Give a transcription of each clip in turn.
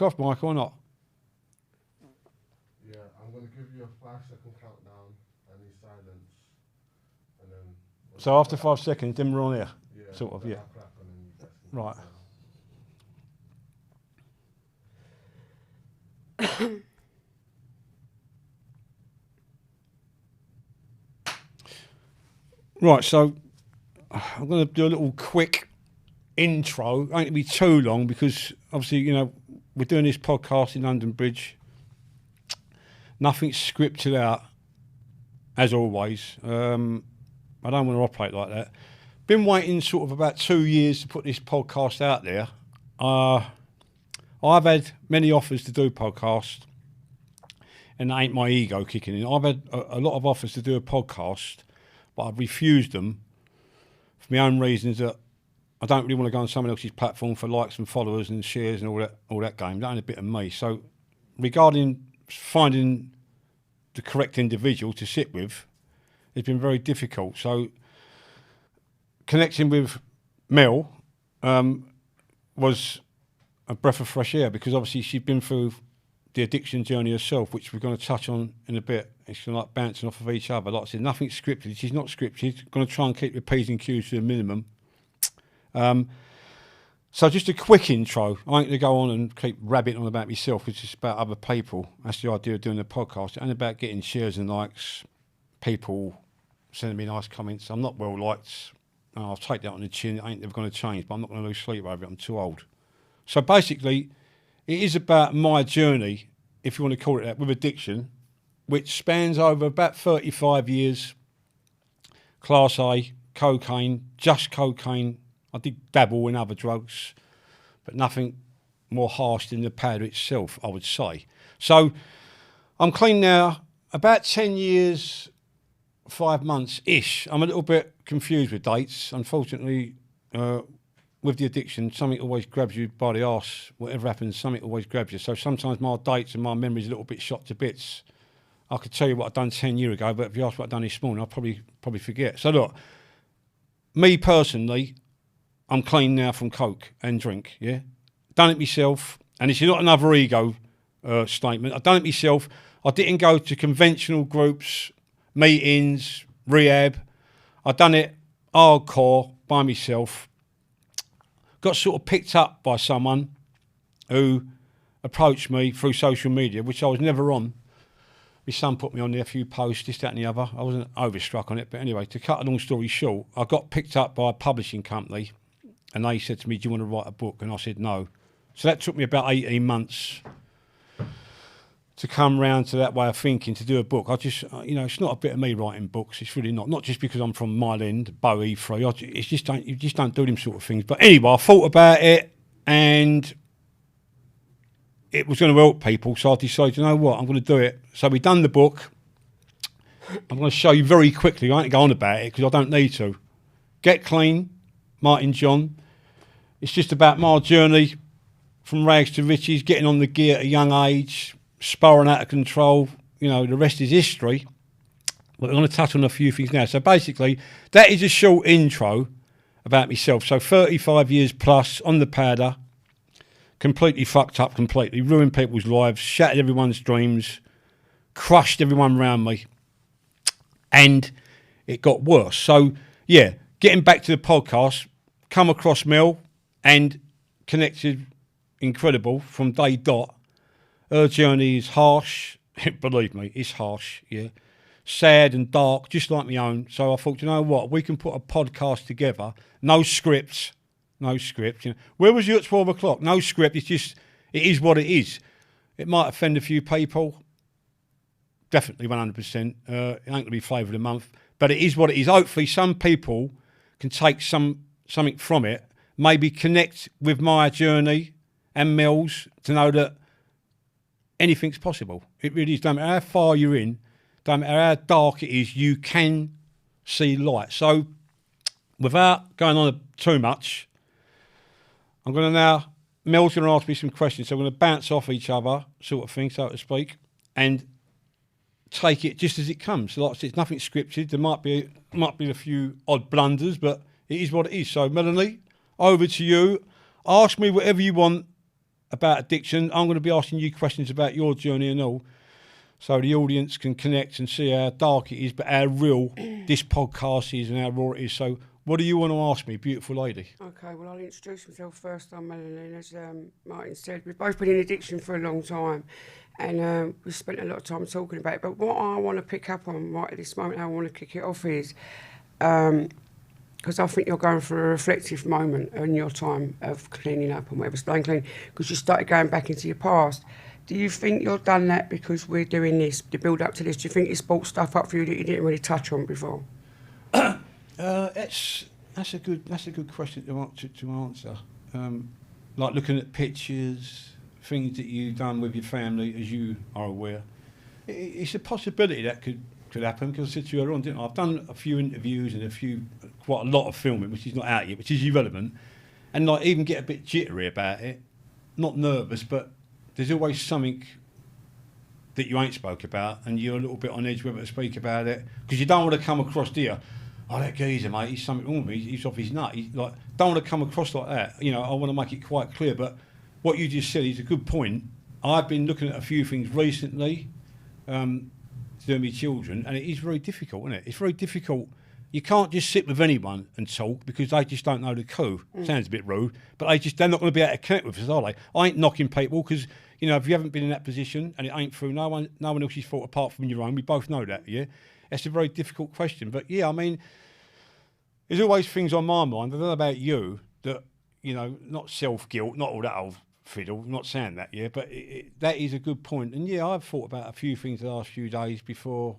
Off, Mike, or not? Yeah, I'm going to give you a 5-second countdown and then silence. And then. So after 5 seconds, then we're on here. Yeah. Sort of, yeah. I'll clap and then you guys can Right. Right, so I'm going to do a little quick intro. It ain't going to be too long because obviously, you know, we're doing this podcast in London Bridge. Nothing's scripted out, as always. I don't want to operate like that. Been waiting sort of about 2 years to put this podcast out there. I've had many offers to do podcasts, and that ain't my ego kicking in. I've had a lot of offers to do a podcast, but I've refused them for my own reasons that I don't really want to go on someone else's platform for likes and followers and shares and all that game. That ain't a bit of me. So regarding finding the correct individual to sit with, it's been very difficult. So connecting with Mel was a breath of fresh air because obviously she'd been through the addiction journey herself, which we're going to touch on in a bit. It's kind of like bouncing off of each other. Like I said, nothing's scripted. She's not scripted. Going to try and keep the P's and Q's to a minimum. So just a quick intro. I ain't going to go on and keep rabbiting on about myself. It's just about other people. That's the idea of doing the podcast. It ain't about getting shares and likes, people sending me nice comments. I'm not well liked. I'll take that on the chin. It ain't never going to change, but I'm not going to lose sleep over it. I'm too old. So basically, it is about my journey, if you want to call it that, with addiction, which spans over about 35 years. Class A, cocaine, just cocaine. I did dabble in other drugs, but nothing more harsh than the powder itself, I would say. So I'm clean now, about 10 years, 5 months-ish. I'm a little bit confused with dates. Unfortunately, with the addiction, something always grabs you by the arse. Whatever happens, something always grabs you. So sometimes my dates and my memory's a little bit shot to bits. I could tell you what I've done 10 years ago, but if you ask what I've done this morning, I'll probably forget. So look, me personally, I'm clean now from coke and drink, yeah? Done it myself, and it's not another ego statement. I've done it myself. I didn't go to conventional groups, meetings, rehab. I've done it hardcore by myself. Got sort of picked up by someone who approached me through social media, which I was never on. My son put me on there, a few posts, this, that and the other. I wasn't overstruck on it, but anyway, to cut a long story short, I got picked up by a publishing company and they said to me, do you want to write a book? And I said no. So that took me about 18 months to come round to that way of thinking, to do a book. I just, you know, it's not a bit of me writing books. It's really not. Not just because I'm from Mile End, Bow E3. You just don't do them sort of things. But anyway, I thought about it and it was going to help people. So I decided, you know what, I'm going to do it. So we done the book. I'm going to show you very quickly. I ain't going on about it because I don't need to. Get Clean, Martin John. It's just about my journey from rags to riches, getting on the gear at a young age, spiralling out of control. You know, the rest is history. But I'm going to touch on a few things now. So basically, that is a short intro about myself. So 35 years plus on the powder, completely fucked up, completely ruined people's lives, shattered everyone's dreams, crushed everyone around me, and it got worse. So yeah, getting back to the podcast, come across Mel and connected, incredible from day dot. Her journey is harsh, believe me, it's harsh, yeah. Sad and dark, just like my own. So I thought, you know what, we can put a podcast together, no scripts. You know. Where was you at 12 o'clock? No script, it's just, it is what it is. It might offend a few people, definitely 100%. It ain't going to be flavour of the month, but it is what it is. Hopefully some people can take something from it, maybe connect with my journey and Mel's to know that anything's possible. It really is. Don't matter how far you're in, don't matter how dark it is, you can see light. So without going on too much, I'm going to now, Mel's going to ask me some questions. So I'm going to bounce off each other, sort of thing, so to speak, and take it just as it comes. So like I said, it's nothing scripted. There might be a few odd blunders, but it is what it is. So Melanie, over to you. Ask me whatever you want about addiction. I'm going to be asking you questions about your journey and all, so the audience can connect and see how dark it is, but how real this podcast is and how raw it is. So what do you want to ask me, beautiful lady? Okay, well, I'll introduce myself first. I'm Melanie. As Martin said, we've both been in addiction for a long time, and we've spent a lot of time talking about it. But what I want to pick up on right at this moment, how I want to kick it off is, because I think you're going through a reflective moment in your time of cleaning up and whatever, staying clean, because you started going back into your past. Do you think you've done that because we're doing this, the build up to this? Do you think it's brought stuff up for you that you didn't really touch on before? That's a good question to answer. Like looking at pictures, things that you've done with your family, as you are aware, it's a possibility that could happen. Because I said to you earlier on, didn't I? I've done a few interviews and quite a lot of filming, which is not out yet, which is irrelevant, and like even get a bit jittery about it, not nervous, but there's always something that you ain't spoke about, and you're a little bit on edge whether to speak about it, because you don't want to come across here, oh, that geezer, mate, he's something wrong with me, he's off his nut. He's like, don't want to come across like that. You know, I want to make it quite clear, but what you just said is a good point. I've been looking at a few things recently, to my children, and it is very difficult, isn't it? It's very difficult. You can't just sit with anyone and talk because they just don't know the code. Sounds a bit rude, but they're not going to be able to connect with us, are they? I ain't knocking people because, you know, if you haven't been in that position and it ain't through no one else's fault apart from your own, we both know that, yeah? It's a very difficult question. But yeah, I mean, there's always things on my mind, I don't know about you, that, you know, not self-guilt, not all that old fiddle, I'm not saying that, yeah, but that is a good point. And yeah, I've thought about a few things the last few days before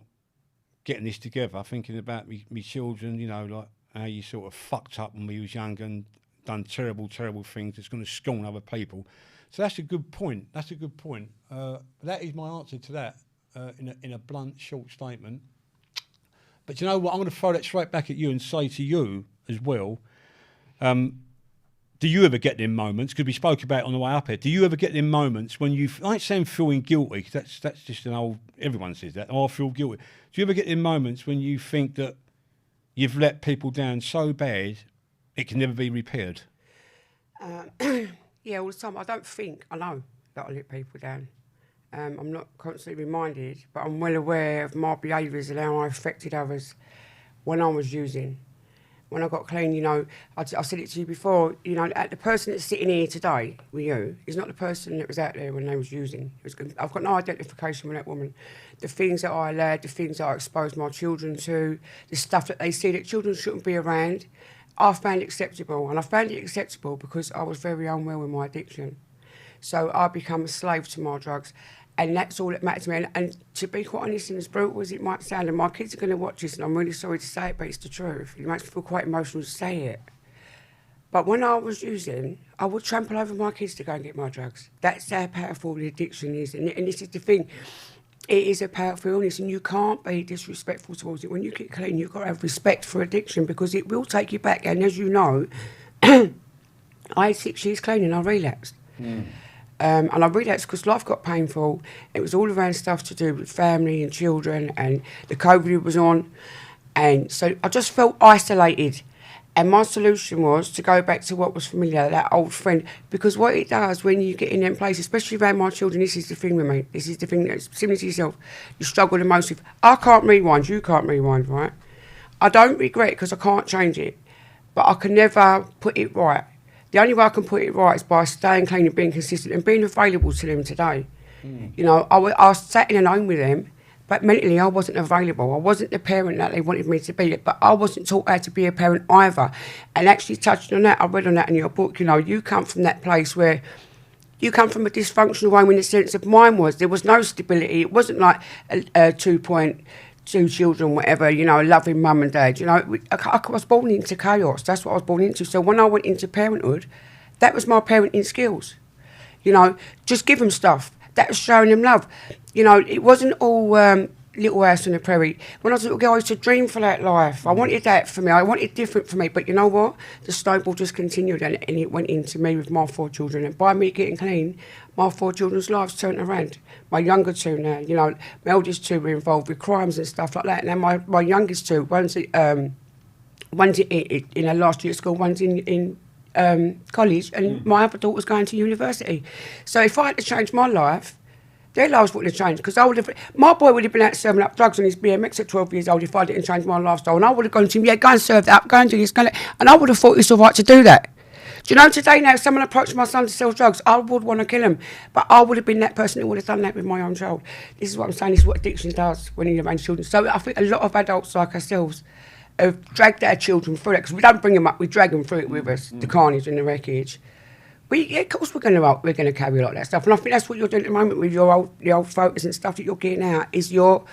getting this together, thinking about me children, you know, like how you sort of fucked up when we was young and done terrible things that's going to scorn other people. So that's a good point. That's a good point. That is my answer to that in a blunt, short statement. But you know what? I'm going to throw that straight back at you and say to you as well, do you ever get them moments, because we spoke about it on the way up here, do you ever get them moments when you, I ain't saying feeling guilty, because that's just an old, everyone says that, oh, I feel guilty. Do you ever get them moments when you think that you've let people down so bad it can never be repaired? Yeah, all the time. I don't think, I know that I let people down. I'm not constantly reminded, but I'm well aware of my behaviours and how I affected others when I was using. When I got clean, you know, I said it to you before, you know, the person that's sitting here today with you is not the person that was out there when they was using. I've got no identification with that woman. The things that I allowed, the things that I exposed my children to, the stuff that they see that children shouldn't be around, I found acceptable. And I found it acceptable because I was very unwell with my addiction. So I become a slave to my drugs. And that's all that matters to me. And to be quite honest, and as brutal as it might sound, and my kids are going to watch this, and I'm really sorry to say it, but it's the truth. It makes me feel quite emotional to say it. But when I was using, I would trample over my kids to go and get my drugs. That's how powerful the addiction is. And this is the thing. It is a powerful illness, and you can't be disrespectful towards it. When you get clean, you've got to have respect for addiction, because it will take you back. And as you know, I had 6 years clean and I relapsed. And I relapsed because life got painful. It was all around stuff to do with family and children, and the COVID was on. And so I just felt isolated. And my solution was to go back to what was familiar, that old friend. Because what it does when you get in them places, especially around my children, this is the thing with me. This is the thing that's similar to yourself. You struggle the most with. I can't rewind, you can't rewind, right? I don't regret it because I can't change it. But I can never put it right. The only way I can put it right is by staying clean and being consistent and being available to them today. You know, I sat in alone with them, but mentally I wasn't available. I wasn't the parent that they wanted me to be, but I wasn't taught how to be a parent either. And actually touching on that, I read on that in your book, you know, you come from that place where you come from a dysfunctional home in the sense of mine was. There was no stability. It wasn't like a 2.2 children, whatever, you know, loving mum and dad. You know, I was born into chaos. That's what I was born into. So when I went into parenthood, that was my parenting skills. You know, just give them stuff. That was showing them love. You know, it wasn't all Little House on the Prairie. When I was a little girl, I used to dream for that life. I wanted that for me. I wanted different for me. But you know what? The snowball just continued, and it went into me with my 4 children. And by me getting clean, my 4 children's lives turned around. My younger 2 now, you know, my eldest 2 were involved with crimes and stuff like that. And then my youngest 2, one's in her last year at school, one's in college, and my other daughter's going to university. So if I had to change my life, their lives wouldn't have changed, because I would have. My boy would have been out serving up drugs on his BMX at 12 years old if I didn't change my lifestyle, and I would have gone to him, yeah, go and serve that up, go and do this, and I would have thought it's all right to do that. Do you know, today now, if someone approached my son to sell drugs, I would want to kill him, but I would have been that person who would have done that with my own child. This is what I'm saying. This is what addiction does when you arrange children. So I think a lot of adults like ourselves have dragged our children through it, because we don't bring them up, we drag them through it with us, the carnage and the wreckage. Of course we're going to carry a lot of that stuff, and I think that's what you're doing at the moment with the old photos and stuff that you're getting out. Is you're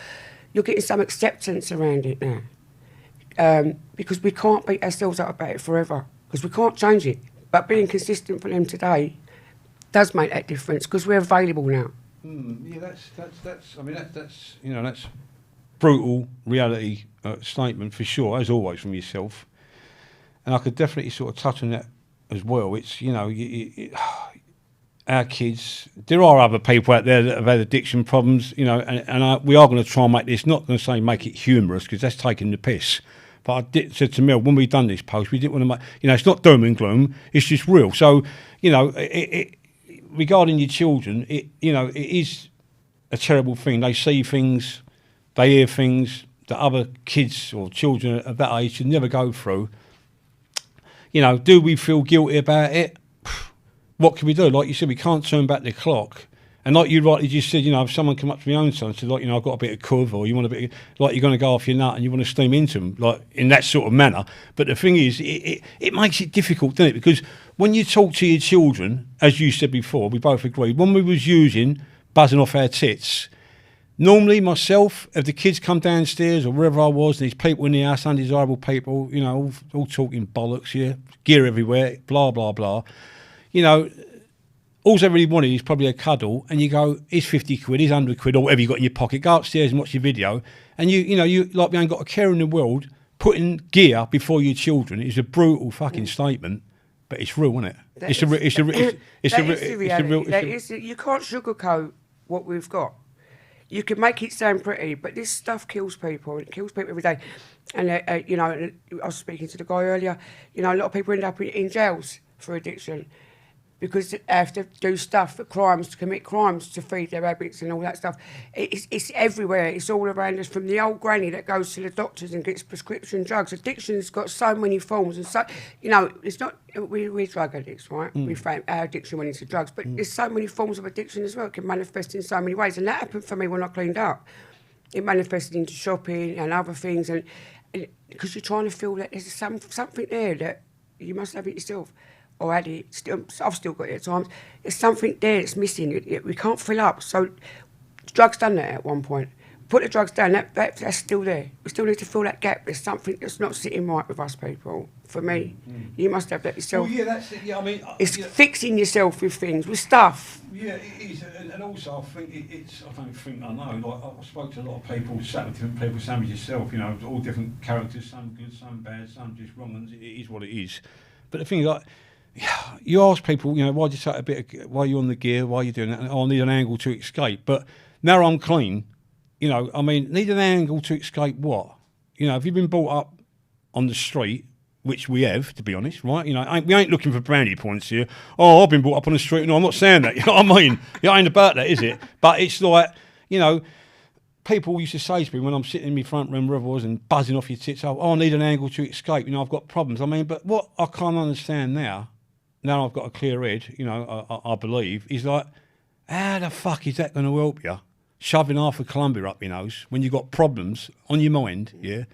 getting some acceptance around it now, because we can't beat ourselves up about it forever, because we can't change it. But being consistent for them today does make that difference, because we're available now. Yeah, that's. I mean, that's you know, that's brutal reality statement for sure, as always from yourself, and I could definitely sort of touch on that as well. It's, you know, our kids, there are other people out there that have had addiction problems, you know, and we are going to try and make this, not going to say make it humorous, because that's taking the piss. But said to Mel, when we done this post, we didn't want to make, you know, it's not doom and gloom, it's just real. So, you know, regarding your children, you know, it is a terrible thing. They see things, they hear things that other kids or children of that age should never go through. You know, do we feel guilty about it? What can we do? Like you said, we can't turn back the clock. And like you rightly just said, you know, if someone come up to my own son and said, like, you know, I've got a bit of cov, or you want a bit of, like, you're going to go off your nut and you want to steam into them, like, in that sort of manner. But the thing is, it makes it difficult, doesn't it? Because when you talk to your children, as you said before, we both agreed, when we was using buzzing off our tits, normally myself, if the kids come downstairs or wherever I was, and there's people in the house, undesirable people, you know, all talking bollocks, yeah, gear everywhere, blah, blah, blah. You know, all I really wanted is probably a cuddle, and you go, here's 50 quid, here's 100 quid, or whatever you got in your pocket. Go upstairs and watch your video. And you know, you like, we ain't got a care in the world. Putting gear before your children is a brutal fucking statement, but it's real, isn't it? It's the reality. You can't sugarcoat what we've got. You can make it sound pretty, but this stuff kills people. It kills people every day. And, you know, I was speaking to the guy earlier, you know, a lot of people end up in jails for addiction, because they have to do stuff, crimes, to commit crimes to feed their habits and all that stuff. It's everywhere. It's all around us, from the old granny that goes to the doctors and gets prescription drugs. Addiction's got so many forms, and so, you know, it's not, we're drug addicts, right? We found our addiction went into drugs, but there's so many forms of addiction as well. It can manifest in so many ways, and that happened for me when I cleaned up. It manifested into shopping and other things, and because you're trying to feel that there's something there that you must have it yourself. Or had it, I've still got it at times. There's something there that's missing. We can't fill up. So drugs done that at one point. Put the drugs down, that's still there. We still need to fill that gap. There's something that's not sitting right with us people. For me, you must have that yourself. Well, yeah, that's it. Yeah, I mean, it's fixing yourself with things, with stuff. Yeah, it is, and also I think it's. I don't think I know. Like, I spoke to a lot of people, sat with different people, same as yourself. You know, all different characters. Some good, some bad, some just wrong. And it is what it is. But the thing is, like, you ask people, you know, why do you take a bit of, why are you on the gear, why are you doing that? And, oh, I need an angle to escape. But now I'm clean, you know, I mean, need an angle to escape what? You know, have you been brought up on the street, which we have, to be honest, right? You know, we ain't looking for brownie points here. Oh, I've been brought up on the street. No, I'm not saying that, you know what I mean? It ain't about that, is it? But it's like, you know, people used to say to me when I'm sitting in my front room, wherever I was, and buzzing off your tits, oh, I need an angle to escape, you know, I've got problems. I mean, but what I can't understand now I've got a clear head, you know, I believe, is like, how the fuck is that going to help you? Shoving half of Columbia up your nose when you've got problems on your mind, yeah?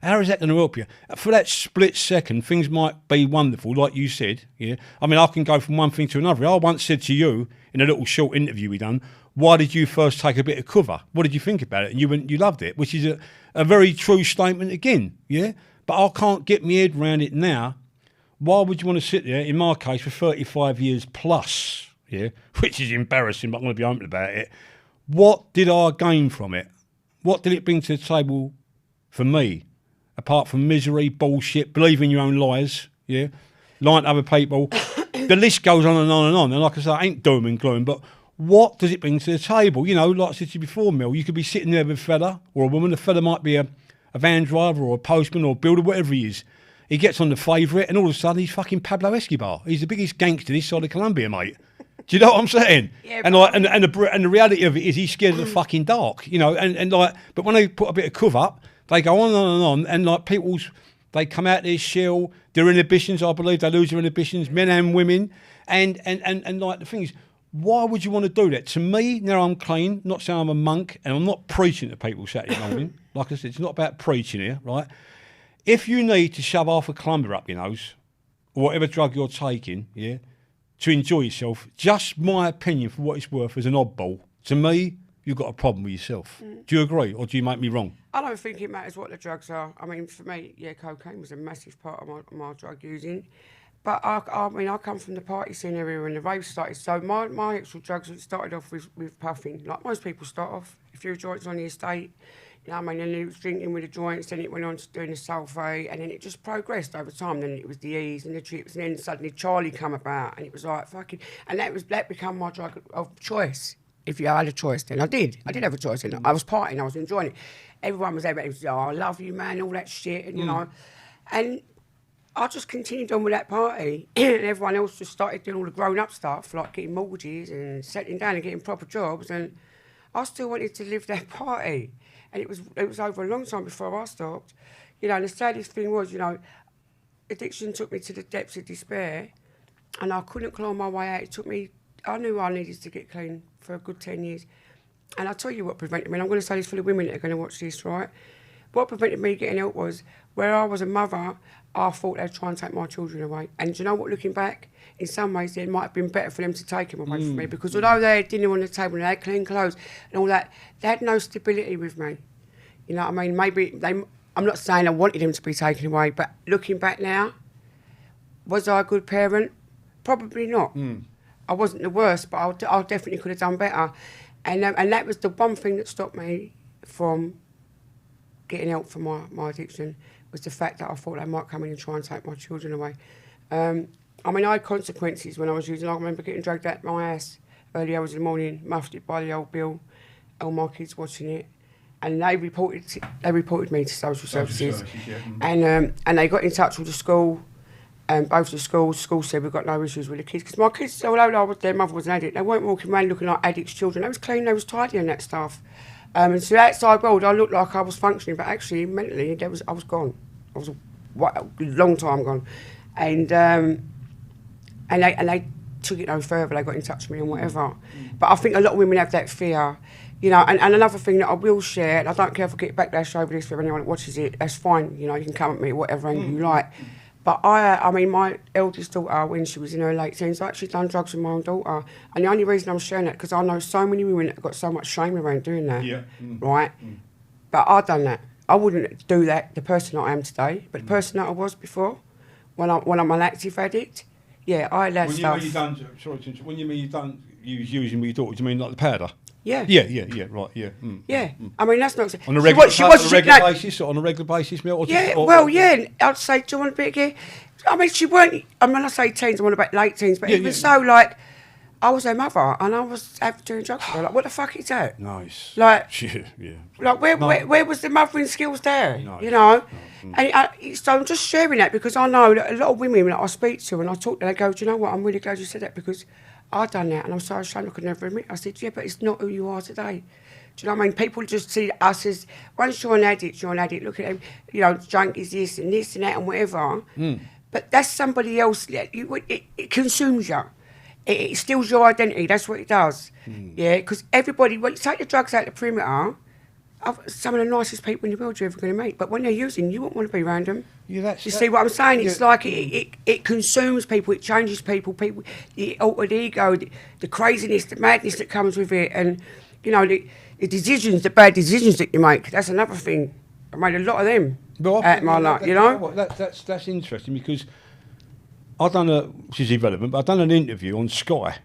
How is that going to help you? For that split second, things might be wonderful, like you said, yeah? I mean, I can go from one thing to another. I once said to you, in a little short interview we done, why did you first take a bit of cover? What did you think about it? And you loved it, which is a very true statement again, yeah? But I can't get my head around it now. Why would you want to sit there, in my case, for 35 years plus, yeah, which is embarrassing, but I'm going to be open about it. What did I gain from it? What did it bring to the table for me? Apart from misery, bullshit, believing your own lies, yeah, lying to other people. The list goes on and on and on. And like I say, it ain't doom and gloom, but what does it bring to the table? You know, like I said to you before, Mel, you could be sitting there with a fella or a woman. The fella might be a van driver or a postman or a builder, whatever he is. He gets on The Favourite, and all of a sudden he's fucking Pablo Escobar. He's the biggest gangster this side of Colombia, mate. Do you know what I'm saying? Yeah, and like, and the reality of it is he's scared of the fucking dark, you know. And like, but when they put a bit of cover up, they go on, and like they come out their shell, their inhibitions. I believe they lose their inhibitions, men and women. And like the thing is, why would you want to do that? To me, now I'm clean. Not saying I'm a monk, and I'm not preaching to people Saturday morning. Like I said, it's not about preaching here, right? If you need to shove half a clumber up your nose, or whatever drug you're taking, yeah, to enjoy yourself, just my opinion for what it's worth as an oddball, to me, you've got a problem with yourself. Do you agree, or do you make me wrong? I don't think it matters what the drugs are. I mean, for me, yeah, cocaine was a massive part of my drug using. But I mean, I come from the party scene area when the rave started. So my actual drugs started off with puffing. Like most people start off, a few joints on the estate, you know what I mean? And then it was drinking with the joints, then it went on to doing the sulphate, and then it just progressed over time. Then it was the E's and the trips, and then suddenly Charlie come about, and it was like fucking, and that became my drug of choice. If you had a choice, then I did have a choice, and I was partying, I was enjoying it. Everyone was there, it was, oh, I love you, man, all that shit, and you know, and I just continued on with that party, and everyone else just started doing all the grown-up stuff, like getting mortgages and settling down and getting proper jobs, and I still wanted to live that party. And it was over a long time before I stopped. You know, and the saddest thing was, you know, addiction took me to the depths of despair, and I couldn't claw my way out. It took me, I knew I needed to get clean for a good 10 years. And I'll tell you what prevented me, and I'm going to say this for the women that are going to watch this, right? What prevented me getting help was, where I was a mother, I thought they'd try and take my children away. And do you know what, looking back, in some ways it might have been better for them to take them away from me, because although they had dinner on the table and they had clean clothes and all that, they had no stability with me. You know what I mean? Maybe I'm not saying I wanted them to be taken away, but looking back now, was I a good parent? Probably not. I wasn't the worst, but I definitely could have done better. And that was the one thing that stopped me from getting help for my addiction, was the fact that I thought they might come in and try and take my children away. I mean, I had consequences when I was using. I remember getting dragged out my house early hours in the morning, muffed it by the old bill, all my kids watching it. And they reported me to social services. And they got in touch with the school, and both the schools said we've got no issues with the kids. Because my kids, although their mother was an addict, they weren't walking around looking like addicts' children. They was clean, they was tidy and that stuff. And so outside world, I looked like I was functioning, but actually, mentally, I was gone. I was a long time gone. And they took it no further. They got in touch with me and whatever. But I think a lot of women have that fear. You know, and another thing that I will share, and I don't care if I get backlash over this for anyone that watches it, that's fine. You know, you can come at me whatever angle you like. But I mean, my eldest daughter, when she was in her late teens, I actually done drugs with my own daughter. And the only reason I'm sharing that, because I know so many women that have got so much shame around doing that, right? But I done that. I wouldn't do that, the person I am today, but the person that I was before, when I'm an active addict, yeah, I allowed stuff. When you mean you done using with your daughter, do you mean like the powder? Yeah. Yeah, right, yeah. Yeah, I mean, that's not... On a regular basis, or on a regular basis, Mel? Yeah, I'd say, do you want a bit again? I mean, she weren't... I mean, I say teens, I want about late teens, but it was so, like, I was her mother, and I was doing drugs with her. Like, what the fuck is that? Nice. Like... Yeah. Like, where was the mothering skills there? Nice. You know? And so I'm just sharing that, because I know that a lot of women that I speak to, and I talk to them, they go, do you know what, I'm really glad you said that, because I've done that, and I'm so ashamed I could never admit. I said, yeah, but it's not who you are today. Do you know what I mean? People just see us as, once you're an addict, look at them, you know, junkies, this and that and whatever. But that's somebody else. It consumes you. It steals your identity. That's what it does. Yeah, because everybody, when you take the drugs out the perimeter, some of the nicest people in the world you're ever going to meet. But when they're using, you won't want to be around them. You see what I'm saying? It's like it consumes people, it changes people, the altered ego, the craziness, the madness that comes with it, and, you know, the decisions, the bad decisions that you make. That's another thing. I made a lot of them at my life, you know? That's interesting, because I've done which is irrelevant, but I've done an interview on Sky,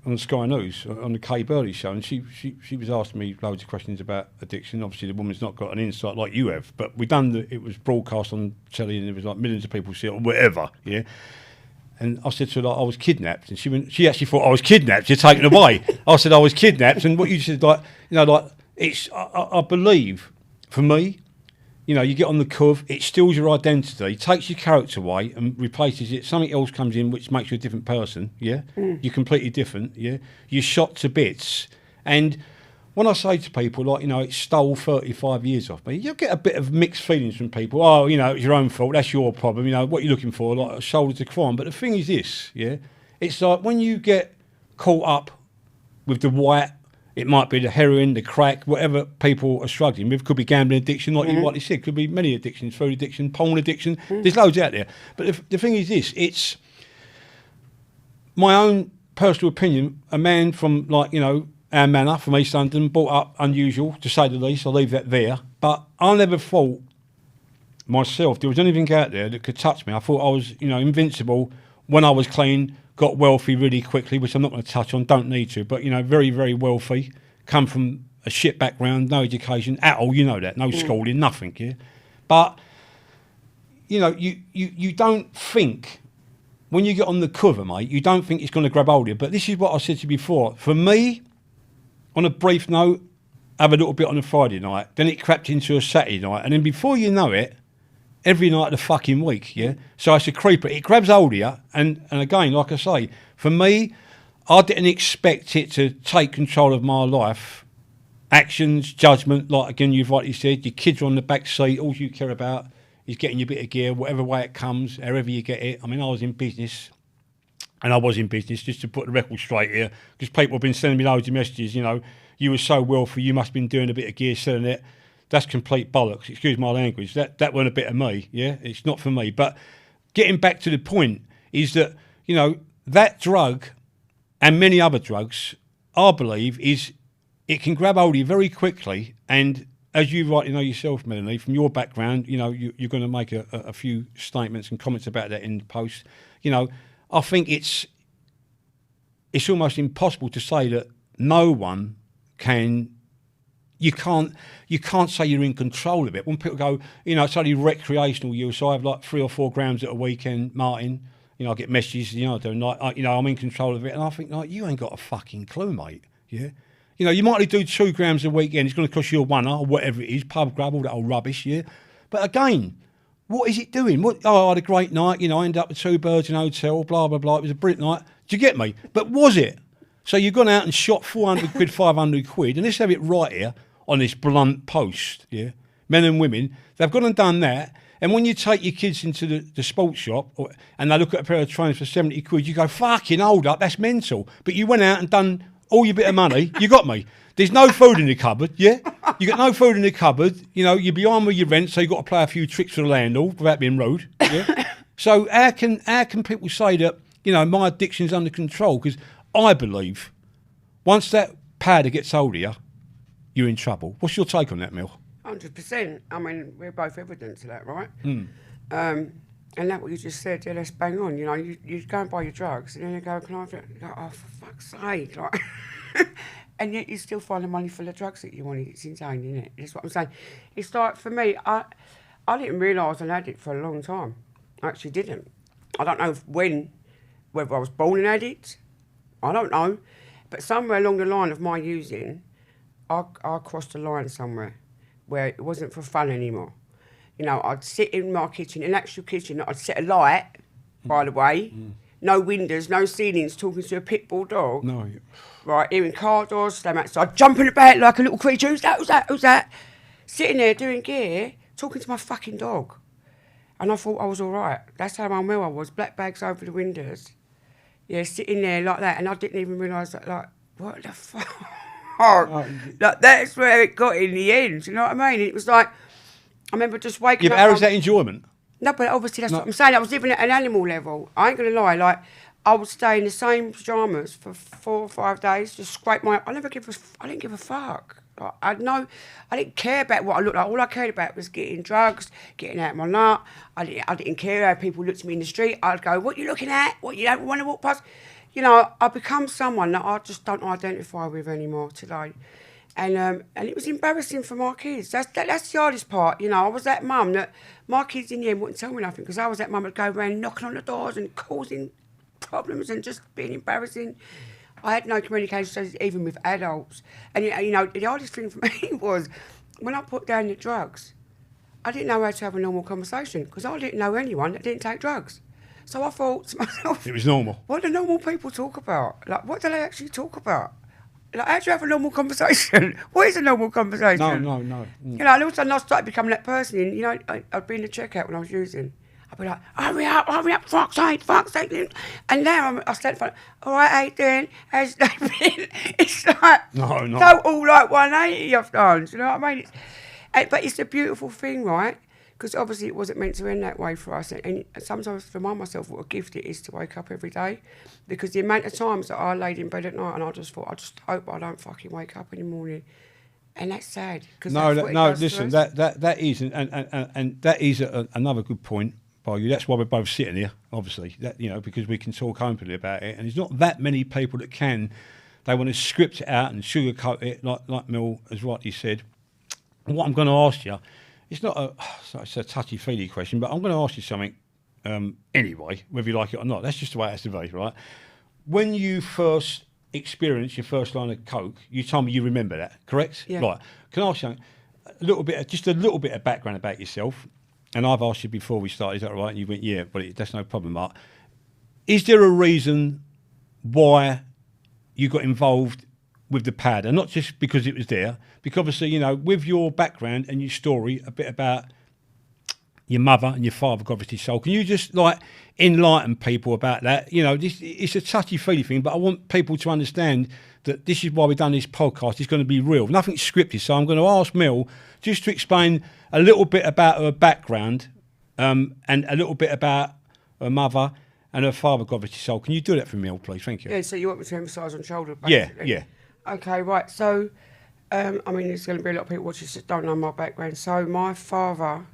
on Sky News, on the Kay Burley show, and she was asking me loads of questions about addiction. Obviously, the woman's not got an insight like you have, but it was broadcast on telly, and there was like millions of people see it or whatever, And I said to her, like, I was kidnapped, and she actually thought I was kidnapped. You're taken away. I said I was kidnapped, and what you said, like, you know, like, it's I believe, for me, You know, you get on the cove, it steals your identity, takes your character away and replaces it. Something else comes in which makes you a different person, yeah? You're completely different, yeah? You're shot to bits. And when I say to people, like, you know, it stole 35 years off me, you'll get a bit of mixed feelings from people. Oh, you know, it's your own fault, that's your problem, you know, what you're looking for, like a shoulder to cry on. But the thing is this, yeah? It's like when you get caught up with the white, it might be the heroin, the crack, whatever people are struggling with. Could be gambling addiction, like you rightly said. Could be many addictions, food addiction, porn addiction. There's loads out there. But the thing is this, it's my own personal opinion. A man from, like, you know, our manor, from East London, brought up unusual, to say the least. I'll leave that there. But I never thought myself there was anything out there that could touch me. I thought I was, you know, invincible when I was clean. Got wealthy really quickly, which I'm not going to touch on, don't need to, but, you know, very, very wealthy, come from a shit background, no education at all, you know that, no schooling, nothing, yeah? But, you know, you don't think, when you get on the cover, mate, you don't think it's going to grab hold of you. But this is what I said to you before. For me, on a brief note, have a little bit on a Friday night, then it crept into a Saturday night, and then before you know it, every night of the fucking week, yeah? So it's a creeper. It grabs hold of you, and again, like I say, for me, I didn't expect it to take control of my life. Actions, judgment, like, again, you've rightly said, your kids are on the back seat, all you care about is getting your bit of gear, whatever way it comes, however you get it. I mean, I was in business, just to put the record straight here, because people have been sending me loads of messages, you know, you were so wealthy, you must have been doing a bit of gear, selling it. That's complete bollocks, excuse my language. That weren't a bit of me, yeah? It's not for me. But getting back to the point is that, you know, that drug and many other drugs, I believe, is it can grab hold of you very quickly. And as you rightly know yourself, Melanie, from your background, you know, you're going to make a few statements and comments about that in the post. You know, I think it's almost impossible to say that no one can... You can't say you're in control of it. When people go, you know, it's only recreational use, so I have like 3 or 4 grams at a weekend, Martin. You know, I get messages, you know, you know, I'm in control of it. And I think, like, you ain't got a fucking clue, mate. Yeah? You know, you might only do 2 grams a weekend. It's going to cost you a £1 or whatever it is, pub grub, all that old rubbish, yeah? But again, what is it doing? I had a great night, you know, I ended up with 2 birds in a hotel, blah, blah, blah. It was a brilliant night. Do you get me? But was it? So you've gone out and shot 400 quid, 500 quid, and let's have it right here on this blunt post, yeah? Men and women, they've gone and done that, and when you take your kids into the sports shop and they look at a pair of trainers for 70 quid, you go, fucking hold up, that's mental. But you went out and done all your bit of money, you got me. There's no food in the cupboard, yeah? You got no food in the cupboard, you know, you're behind with your rent, so you've got to play a few tricks for the landlord without being rude, yeah? So how can people say that, you know, my addiction's under control? Because I believe once that powder gets hold of you, you're in trouble. What's your take on that, Mel? 100%. I mean, we're both evidence of that, right? And that what you just said, yeah, that's bang on. You know, you go and buy your drugs, and then you go, can I have it? You go, oh, for fuck's sake. Like, and yet you still find the money for the drugs that you wanted. It's insane, isn't it? That's what I'm saying. It's like, for me, I didn't realise I was an addict for a long time. I actually didn't. I don't know whether I was born an addict. I don't know. But somewhere along the line of my using, I crossed a line somewhere where it wasn't for fun anymore. You know, I'd sit in my kitchen, an actual kitchen, I'd set a light, by the way, no windows, no ceilings, talking to a pit bull dog. No. Right, hearing car doors slam outside, jumping about like a little creature. Who's that? Who's that? Who's that? Sitting there doing gear, talking to my fucking dog. And I thought I was all right. That's how unwell I was. Black bags over the windows. Yeah, sitting there like that. And I didn't even realise that, like, what the fuck? Like, that's where it got in the end, you know what I mean? It was like, I remember just waking up. Yeah, but how is that enjoyment? No, but obviously that's what I'm saying. I was living at an animal level. I ain't going to lie. Like, I would stay in the same pyjamas for 4 or 5 days, just scrape my... I didn't give a fuck. Like, I didn't care about what I looked like. All I cared about was getting drugs, getting out of my nut. I didn't care how people looked at me in the street. I'd go, what you looking at? What, you don't want to walk past? You know, I've become someone that I just don't identify with anymore today. And it was embarrassing for my kids. That's the hardest part. You know, I was that mum that my kids in the end wouldn't tell me nothing because I was that mum that would go around knocking on the doors and causing problems and just being embarrassing. I had no communication strategies even with adults. And, you know, the hardest thing for me was when I put down the drugs, I didn't know how to have a normal conversation because I didn't know anyone that didn't take drugs. So I thought to myself, It was normal. what do normal people talk about? Like, what do they actually talk about? Like, how do you have a normal conversation? What is a normal conversation? No. You know, and all of a sudden I started becoming that person. And, you know, I'd be in the checkout when I was using. I'd be like, hurry up, fuck's sake. And now I stand for, all right, how you doing? How's your day been? It's like, No. so all like 180 I've done, do you know what I mean? But it's a beautiful thing, right? Because obviously it wasn't meant to end that way for us. And sometimes I remind myself what a gift it is to wake up every day. Because the amount of times that I laid in bed at night and I just thought, I just hope I don't fucking wake up in the morning. And that's sad. Listen, that is, and that is another good point by you. That's why we're both sitting here, obviously, that, you know, because we can talk openly about it. And there's not that many people that can. They want to script it out and sugarcoat it, like Mel has rightly said. And what I'm going to ask you, it's a touchy-feely question, but I'm going to ask you something anyway, whether you like it or not. That's just the way it has to be, right? When you first experienced your first line of coke, you told me you remember that, correct? Yeah. Right. Can I ask you just a little bit of background about yourself? And I've asked you before we started, is that right? And you went, yeah, but that's no problem, Mark. Is there a reason why you got involved with the pad? And not just because it was there, because obviously, you know, with your background and your story, a bit about your mother and your father, God rest his soul, can you just like enlighten people about that? You know, it's a touchy-feely thing, but I want people to understand that this is why we've done this podcast. It's going to be real. Nothing's scripted. So I'm going to ask Mel just to explain a little bit about her background and a little bit about her mother and her father, God rest his soul. Can you do that for me, Mel, please? Thank you. Yeah, so you want me to emphasise on shoulder, Yeah, basically? yeah. Okay, right. So, I mean, there's going to be a lot of people watching that don't know my background. So, my father,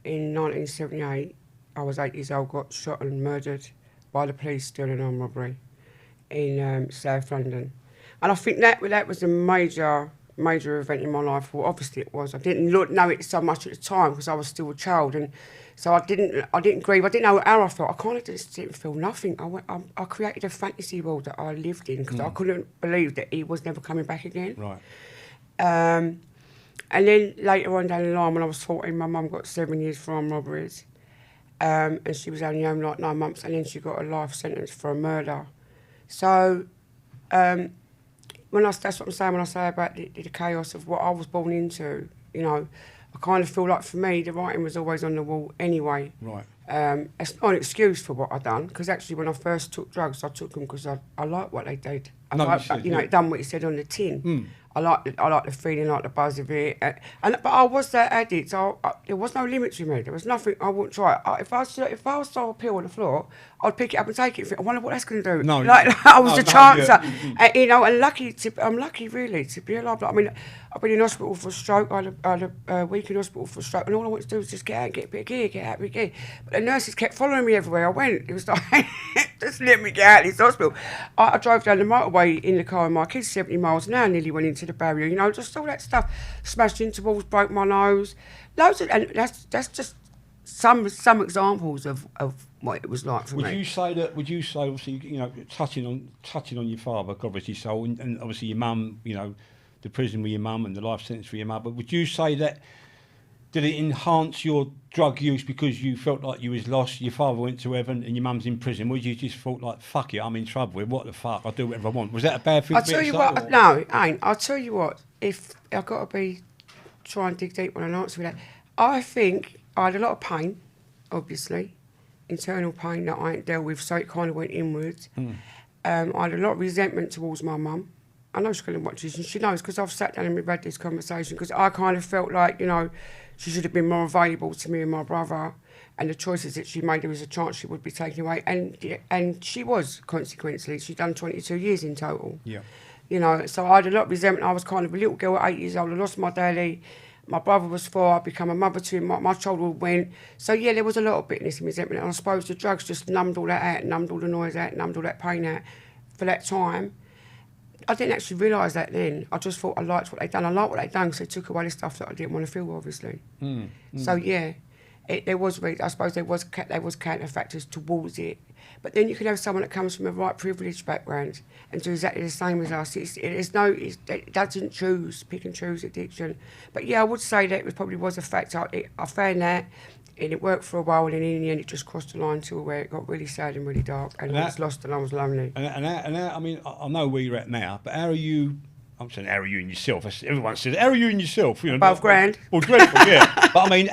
in 1978, I was 8 years old, got shot and murdered by the police during an armed robbery in South London. And I think that was a major event in my life. Well, obviously it was. I didn't know it so much at the time because I was still a child, and so I didn't grieve. I didn't know how I felt. I kind of just didn't feel nothing. I created a fantasy world that I lived in because I couldn't believe that he was never coming back again. Right. And then later on down the line, when I was 14, my mum got 7 years for armed robberies, and she was only home like 9 months, and then she got a life sentence for a murder. So. That's what I'm saying when I say about the chaos of what I was born into, you know, I kind of feel like for me the writing was always on the wall anyway. Right. It's not an excuse for what I done, because actually when I first took drugs, I took them because I liked what they did. It done what it said on the tin. I like the feeling, like the buzz of it. But I was that addict. There was no limit to me. There was nothing I wouldn't try. If I saw a pill on the floor, I'd pick it up and take it. I wonder what that's going to do. No, I was a chancer. Yeah. You know, and I'm lucky really to be alive. I mean, I've been in hospital for a stroke. I had a week in hospital for a stroke, and all I wanted to do was just get out and get a bit of gear, get out, a bit of gear. But the nurses kept following me everywhere I went. It was like, just let me get out of this hospital. I drove down the motorway in the car with my kids, 70 miles an hour, nearly went into the barrier. You know, just all that stuff. Smashed into walls, broke my nose. Loads of, and that's just some examples of what it was like for me. Would you say obviously, you know, touching on your father, God rest his soul, and obviously your mum, you know, the prison with your mum and the life sentence for your mother, would you say that did it enhance your drug use because you felt like you was lost, your father went to heaven and your mum's in prison? Would you just thought like, fuck it, I'm in trouble with what the fuck, I'll do whatever I want? Was that a bad thing? I'll tell you what, no, it ain't. I'll tell you what, if I've got to try and dig deep when I answer that, I think I had a lot of pain, obviously, internal pain that I ain't dealt with, so it kind of went inwards. I had a lot of resentment towards my mum. I know she's going to watch this, and she knows, because I've sat down and we've had this conversation, because I kind of felt like, you know, she should have been more available to me and my brother, and the choices that she made, there was a chance she would be taken away, and she was, consequently. She'd done 22 years in total. Yeah. You know, so I had a lot of resentment. I was kind of a little girl at 8 years old. I lost my daddy. My brother was 4. I became a mother to him. My childhood went. So, yeah, there was a lot of bitterness and resentment. And I suppose the drugs just numbed all that out, numbed all the noise out, numbed all that pain out for that time. I didn't actually realise that then. I just thought I liked what they'd done. I liked what they'd done because they took away the stuff that I didn't want to feel, obviously. So, yeah, I suppose there was counter factors towards it. But then you can have someone that comes from a right privileged background and do exactly the same as us. It doesn't pick and choose addiction. But yeah, I would say that it probably was a factor. I found that, and it worked for a while, and then in the end it just crossed the line to where it got really sad and really dark, and I was lost and I was lonely. I mean, I know where you're at now, but how are you? I'm saying, how are you in yourself? Everyone says, how are you in yourself? You know, Above ground. Well, dreadful, yeah. But I mean,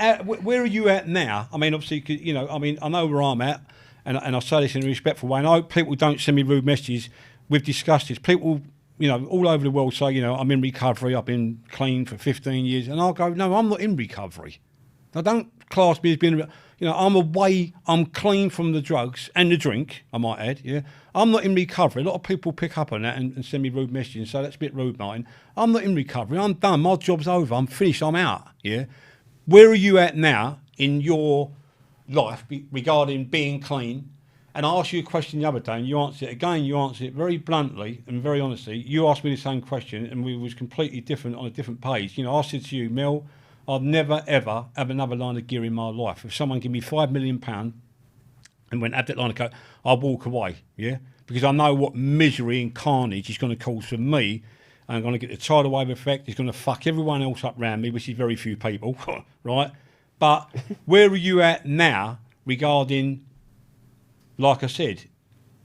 where are you at now? I mean, obviously, you know, I mean, I know where I'm at, and I say this in a respectful way. And I hope people don't send me rude messages. We've discussed this. People, you know, all over the world say, you know, I'm in recovery. I've been clean for 15 years. And I'll go, no, I'm not in recovery. I don't class me as being, you know, I'm clean from the drugs and the drink, I might add, yeah. I'm not in recovery. A lot of people pick up on that and send me rude messages and say, that's a bit rude, Martin. I'm not in recovery. I'm done. My job's over. I'm finished. I'm out, yeah. Where are you at now in your life regarding being clean? And I asked you a question the other day and you answered it again. You answered it very bluntly and very honestly. You asked me the same question and we was completely different on a different page. You know, I said to you, Mel, I'd never, ever have another line of gear in my life. If someone give me £5 million and went, have that line of coke, I'll walk away, yeah? Because I know what misery and carnage is going to cause for me. And I'm going to get the tidal wave effect. It's going to fuck everyone else up around me, which is very few people, right? But where are you at now regarding, like I said,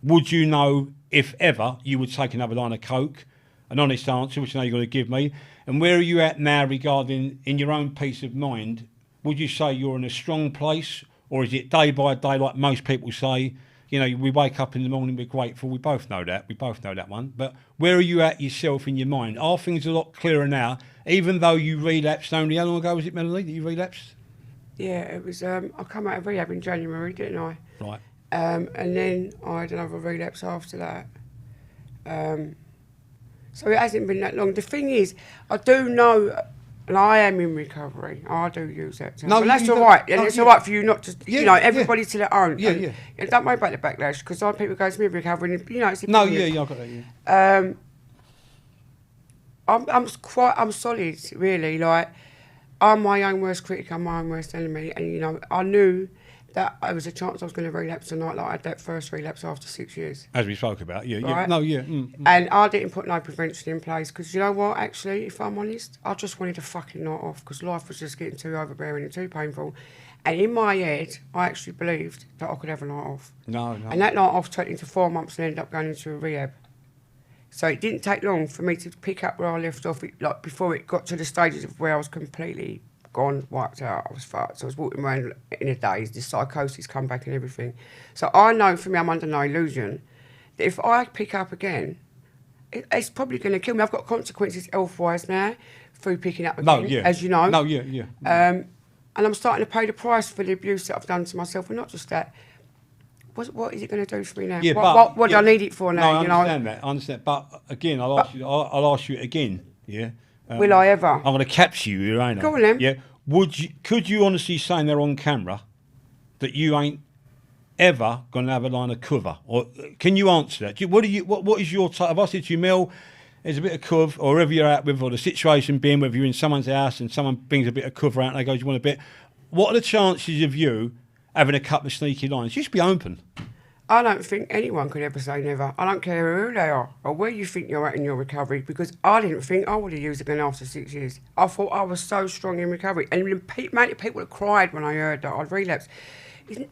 would you know if ever you would take another line of coke? An honest answer, which I know you're going to give me. And where are you at now regarding, in your own peace of mind, would you say you're in a strong place? Or is it day by day, like most people say, you know, we wake up in the morning, we're grateful. We both know that. We both know that one. But where are you at yourself in your mind? Are things a lot clearer now, even though you relapsed only, how long ago was it, Melanie, that you relapsed? Yeah, it was, I come out of rehab in January, didn't I? Right. And then I had another relapse after that. So it hasn't been that long. The thing is, I do know, and I am in recovery. I do use that term. No, but that's all right. And it's all right for you not to, you know, everybody to their own. Yeah, and, and don't worry about the backlash, because some people go to me recovery, and, you know, it's No, yeah, I got that, yeah. I'm solid, really. Like, I'm my own worst critic, I'm my own worst enemy. And, you know, I knew that there was a chance I was going to relapse tonight, like I had that first relapse after 6 years. As we spoke about, yeah, Right? yeah. No, yeah. And I didn't put no prevention in place, because you know what, actually, if I'm honest, I just wanted a fucking night off, because life was just getting too overbearing and too painful. And in my head, I actually believed that I could have a night off. No. And that night off turned into 4 months and ended up going into a rehab. So it didn't take long for me to pick up where I left off, like before it got to the stages of where I was completely gone, wiped out, I was fucked. So I was walking around in a daze, the psychosis come back and everything. So I know for me, I'm under no illusion, that if I pick up again, it's probably going to kill me. I've got consequences health-wise now through picking up again, as you know. No, yeah. And I'm starting to pay the price for the abuse that I've done to myself, and not just that. What is it going to do for me now? Yeah, what do I need it for now? No, I understand that. But again, I'll ask you again, yeah? Will I ever? I'm going to capture you here, ain't I? Go on then. Yeah. Could you honestly say there on camera that you ain't ever going to have a line of cover? Or can you answer that? What is your type? If I said to you, Mel, there's a bit of cover, or wherever you're at with, or the situation being, whether you're in someone's house and someone brings a bit of cover out and they go, do you want a bit? What are the chances of you having a couple of sneaky lines? Just be open. I don't think anyone could ever say never. I don't care who they are or where you think you're at in your recovery, because I didn't think I would have used it again after 6 years. I thought I was so strong in recovery. And the amount of people that cried when I heard that I'd relapsed,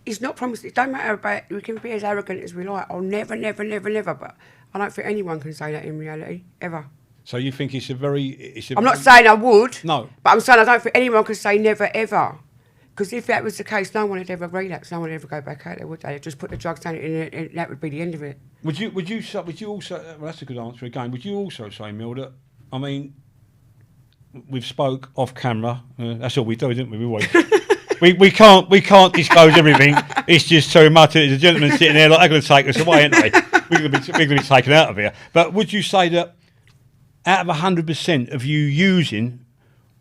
it's not promised. It don't matter about, we can be as arrogant as we like. I'll never, but I don't think anyone can say that in reality, ever. So you think I'm not saying I would. No. But I'm saying I don't think anyone can say never, ever. Because if that was the case, no one would ever relapse. No one would ever go back out there, would they? They'd just put the drugs down and that would be the end of it. Would you also? Well, that's a good answer again. Would you also say, Mel, that, I mean, we've spoke off camera. That's all we do, didn't we? We always. we can't disclose everything. It's just so much. There's a gentleman sitting there like they're going to take us away, aren't they? We're going to be taken out of here. But would you say that out of 100% of you using,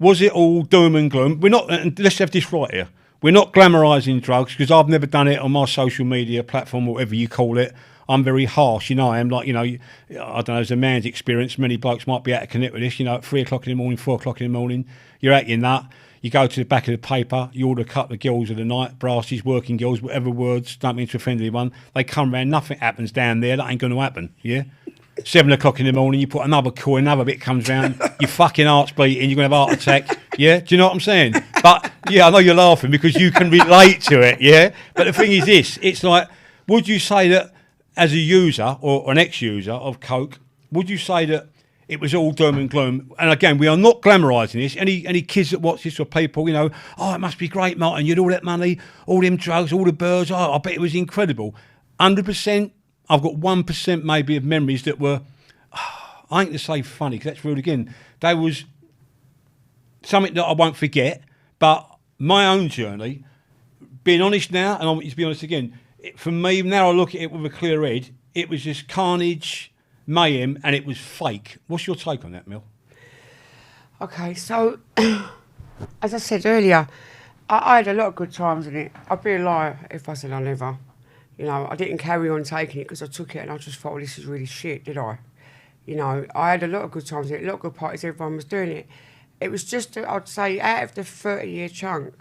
was it all doom and gloom? We're not. Let's have this right here. We're not glamorising drugs, because I've never done it on my social media platform, whatever you call it. I'm very harsh, you know. I am like, you know, I don't know, as a man's experience, many blokes might be out of connect with this, you know, at 3 o'clock in the morning, 4 o'clock in the morning, you're at your nut, You go to the back of the paper, you order a couple of girls of the night, brasses, working girls, whatever words, don't mean to offend anyone. They come round, nothing happens down there, that ain't going to happen, yeah? 7 o'clock in the morning, you put another coin, another bit comes round, your fucking heart's beating, you're going to have a heart attack, yeah? Do you know what I'm saying? But, yeah, I know you're laughing because you can relate to it, yeah? But the thing is this, it's like, would you say that as a user or an ex-user of Coke, would you say that it was all doom and gloom? And again, we are not glamorising this. Any kids that watch this or people, you know, oh, it must be great, Martin. You had all that money, all them drugs, all the birds. Oh, I bet it was incredible. 100%. I've got 1% maybe of memories that were, I ain't to say funny, because that's rude again. They was something that I won't forget. But my own journey, being honest now, and I want you to be honest again, for me, now I look at it with a clear head, it was just carnage, mayhem, and it was fake. What's your take on that, Mel? Okay, so as I said earlier, I had a lot of good times in it. I'd be a liar if I said I never. You know, I didn't carry on taking it because I took it and I just thought, well, this is really shit, did I? You know, I had a lot of good times in it, a lot of good parties, everyone was doing it. It was just, I'd say, out of the 30-year chunk,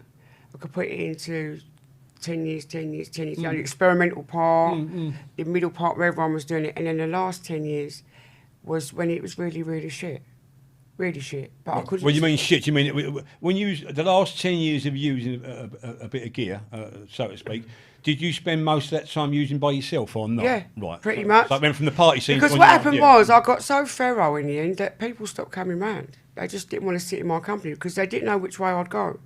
I could put it into 10 years, the experimental part, the middle part where everyone was doing it, and then the last 10 years was when it was really, really shit. Really shit. But I couldn't... When you mean shit, you mean, when you, the last 10 years of using a bit of gear, so to speak, did you spend most of that time using by yourself or not? Yeah, right. pretty much. So it went from the party scene... Because what happened was, I got so thorough in the end that people stopped coming round. They just didn't want to sit in my company because they didn't know which way I'd go.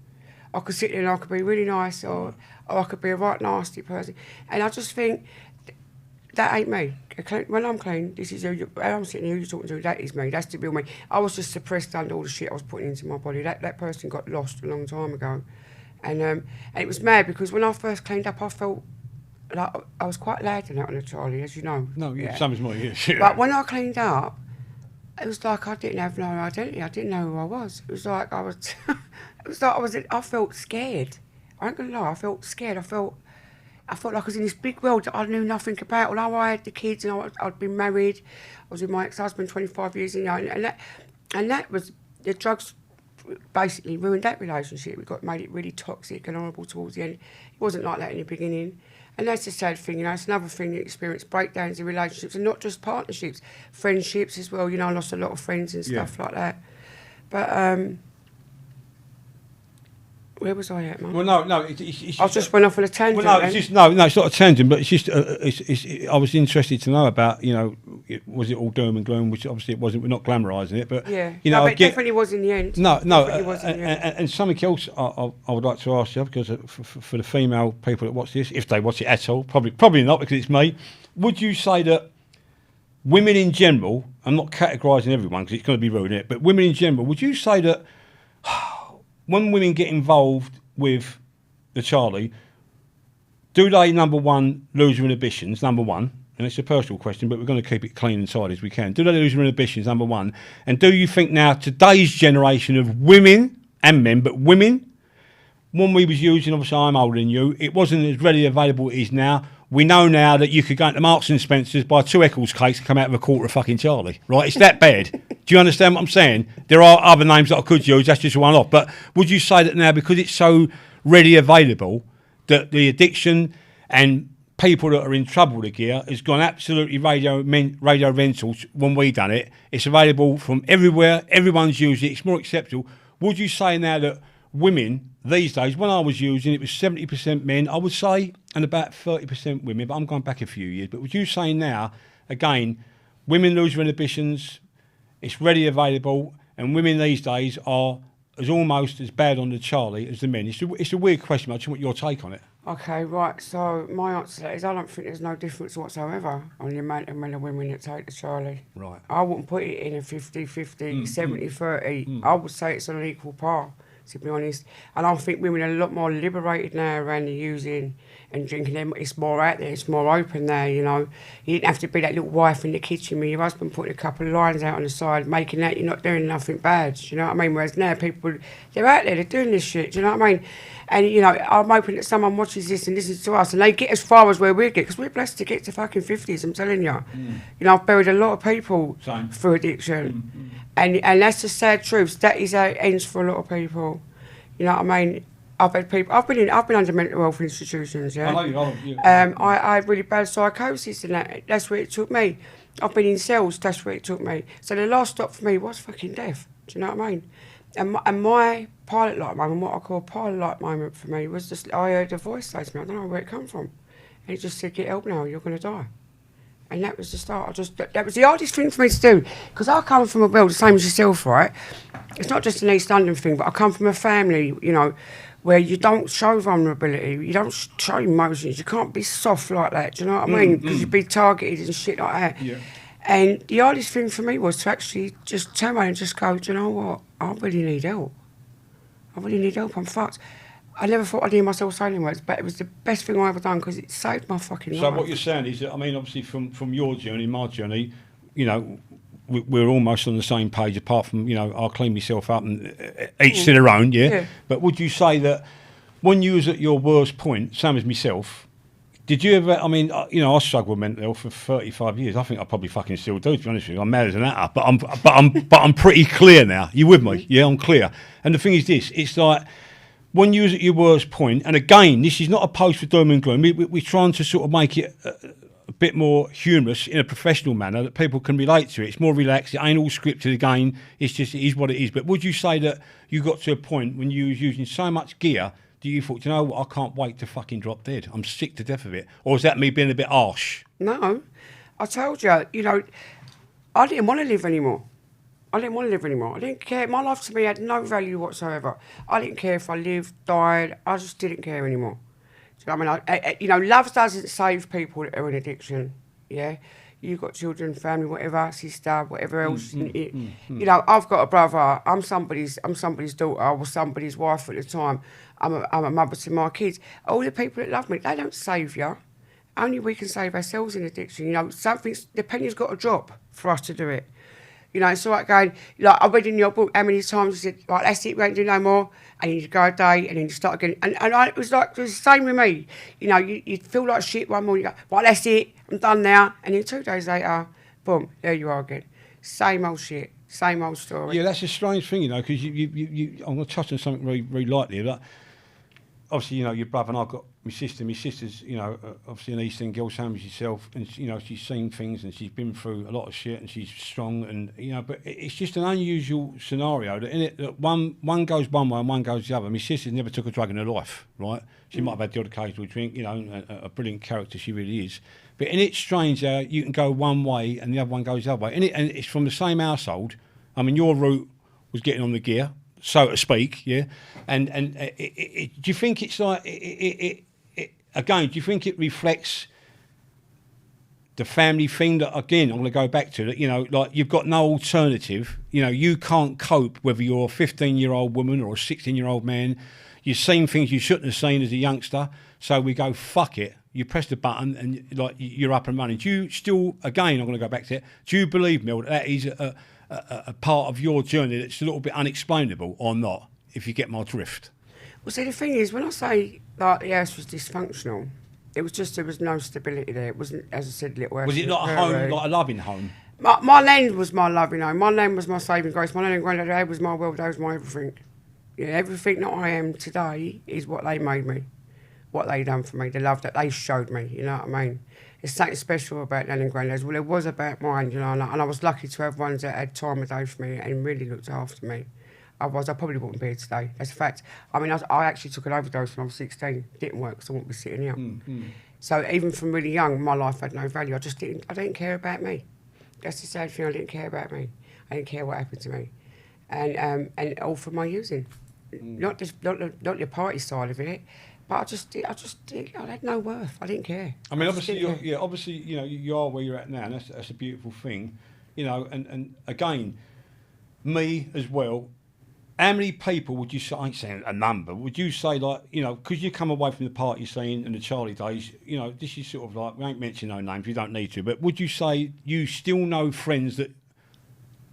I could sit there and I could be really nice or I could be a right nasty person. And I just think, that ain't me. When I'm clean, this is who I'm sitting here, who you're talking to, that is me, that's the real me. I was just suppressed under all the shit I was putting into my body. That person got lost a long time ago. And it was mad because when I first cleaned up, I felt like I was quite loud in that on the Charlie, as you know. No, yeah. Something's more, yeah. But when I cleaned up, it was like I didn't have no identity. I didn't know who I was. It was like I was... I felt scared. I ain't gonna lie, I felt scared. I felt like I was in this big world that I knew nothing about. Although I had the kids and I'd been married, I was with my ex-husband 25 years, you know, and that was, the drugs basically ruined that relationship. Made it really toxic and horrible towards the end. It wasn't like that in the beginning. And that's the sad thing, you know, it's another thing that experienced breakdowns in relationships, and not just partnerships, friendships as well. You know, I lost a lot of friends and stuff like that. But, where was I at, Mum? Well, no, it's I just went off on a tangent. Well, no, it's just no, it's not a tangent, but it's just I was interested to know about, you know, was it all doom and gloom? Which obviously it wasn't. We're not glamorising it, but yeah, you know, but it definitely was in the end. No, and something else I would like to ask you, because for the female people that watch this, if they watch it at all, probably not because it's me. Would you say that women in general? I'm not categorising everyone because it's going to be rude, but women in general, would you say that? When women get involved with the Charlie, do they, number one, lose their inhibitions, number one? And it's a personal question, but we're going to keep it clean and tidy as we can. Do they lose their inhibitions, number one? And do you think now, today's generation of women and men, but women, when we was using, obviously I'm older than you, it wasn't as readily available as it is now. We know now that you could go into Marks and Spencer's, buy 2 Eccles cakes and come out of a quarter of fucking Charlie, right? It's that bad. Do you understand what I'm saying? There are other names that I could use, that's just one off. But would you say that now, because it's so readily available, that the addiction and people that are in trouble with the gear has gone absolutely radio rentals when we done it? It's available from everywhere, everyone's using it, it's more acceptable. Would you say now that women these days, when I was using it was 70% men, I would say, and about 30% women, but I'm going back a few years. But would you say now, again, women lose their inhibitions, it's readily available, and women these days are almost as bad on the Charlie as the men? It's a weird question, I just want your take on it. Okay, right, so my answer to that is I don't think there's no difference whatsoever on the amount of men and women that take the Charlie. Right. I wouldn't put it in a 50-50, 70-30. I would say it's on an equal par, to be honest. And I think women are a lot more liberated now around the using and drinking. It's more out there, it's more open now, you know. You didn't have to be that little wife in the kitchen with your husband putting a couple of lines out on the side, making that you're not doing nothing bad, do you know what I mean? Whereas now people, they're out there, they're doing this shit, do you know what I mean? And, you know, I'm hoping that someone watches this and listens to us and they get as far as where we get, because we're blessed to get to fucking 50s, I'm telling you. You know, I've buried a lot of people through addiction. And that's the sad truth. That is how it ends for a lot of people. You know what I mean? I've had people. I've been under mental health institutions. Yeah. I know you are. I had really bad psychosis, and that's where it took me. I've been in cells. That's where it took me. So the last stop for me was fucking death. Do you know what I mean? And my pilot light moment, what I call a pilot light moment for me, was just I heard a voice say to me, I don't know where it come from, and it just said, "Get help now. You're going to die." And that was the start. That was the hardest thing for me to do, because I come from a world the same as yourself, right? It's not just an East London thing, but I come from a family, you know, where you don't show vulnerability, you don't show emotions, you can't be soft like that, do you know what I mean? Because you'd be targeted and shit like that. Yeah. And the hardest thing for me was to actually just turn around and just go, do you know what? I really need help. I really need help, I'm fucked. I never thought I'd hear myself saying words, but it was the best thing I ever done, because it saved my fucking life. So what you're saying is that, I mean, obviously from your journey, my journey, you know, we're almost on the same page, apart from, you know, I'll clean myself up and each to their own, yeah? But would you say that when you was at your worst point, same as myself, did you ever, I mean, you know, I struggled with mental health for 35 years. I think I probably fucking still do, to be honest with you. I'm mad as an atter, but I'm pretty clear now. You with me? Yeah, I'm clear. And the thing is this, it's like, when you was at your worst point, and again, this is not a post for doom and gloom, we're trying to sort of make it a bit more humorous in a professional manner that people can relate to it. It's more relaxed, it ain't all scripted again, it's just, it is what it is. But would you say that you got to a point when you was using so much gear that you thought, you know what, I can't wait to fucking drop dead, I'm sick to death of it? Or is that me being a bit harsh? No, I told you, you know, I didn't want to live anymore. I didn't want to live anymore. I didn't care. My life to me had no value whatsoever. I didn't care if I lived, died. I just didn't care anymore. So, I mean, you know, love doesn't save people that are in addiction. Yeah, you've got children, family, whatever, sister, whatever else. You know, I've got a brother. I'm somebody's daughter. I was somebody's wife at the time. I'm a mother to my kids. All the people that love me, they don't save you. Only we can save ourselves in addiction. You know, the penny's got to drop for us to do it. You know, it's all right going, like, I read in your book how many times you said, like, that's it, we won't do no more, and you go a day, and then you start again. And it was like, it was the same with me. You know, you'd feel like shit one morning, you go, right, that's it, I'm done now. And then 2 days later, boom, there you are again. Same old shit, same old story. Yeah, that's a strange thing, you know, because I'm going to touch on something very, very lightly. Like, obviously, you know, your brother and I've got my sister. My sister's, you know, obviously an Eastern girl, same as yourself, and you know, she's seen things and she's been through a lot of shit, and she's strong, and you know, but it's just an unusual scenario that in it that one goes one way and one goes the other. My sister's never took a drug in her life, right? She might have had the odd occasional drink, you know, a brilliant character she really is. But in it's strange how you can go one way and the other one goes the other way. And it's from the same household. I mean, your route was getting on the gear, so to speak, yeah. And do you think it's like again? Do you think it reflects the family thing that, again, I'm going to go back to that? You know, like, you've got no alternative. You know, you can't cope whether you're a 15-year-old woman or a 16-year-old man. You've seen things you shouldn't have seen as a youngster. So we go, fuck it. You press the button and like you're up and running. Do you still, again, I'm going to go back to it. Do you believe, Mel, that is a part of your journey that's a little bit unexplainable or not, if you get my drift? Well, see, the thing is, when I say like the house was dysfunctional, it was just there was no stability there. It wasn't, as I said, little house. Was it not a home, like a loving home? My land was my loving home. My land was my saving grace. My land and granddad, that was my world, that was my everything. Yeah, everything that I am today is what they made me, what they done for me, the love that they showed me, you know what I mean? There's something special about Nan and Granddad's. Well, it was about mine, you know, and I was lucky to have ones that had time of day for me and really looked after me. Otherwise, I probably wouldn't be here today. That's a fact. I mean, I actually took an overdose when I was 16. It didn't work, so I wouldn't be sitting here. So even from really young, my life had no value. I didn't care about me. That's the sad thing, I didn't care about me. I didn't care what happened to me. And all for my using. Not the party side of it, but I had no worth. I didn't care. I mean, obviously, you know, you are where you're at now, and that's a beautiful thing, you know. And again, me as well. How many people would you say? I ain't saying a number. Would you say, like, you know, because you come away from the party scene and the Charlie days, you know, this is sort of like, we ain't mentioning no names. We don't need to, but would you say you still know friends that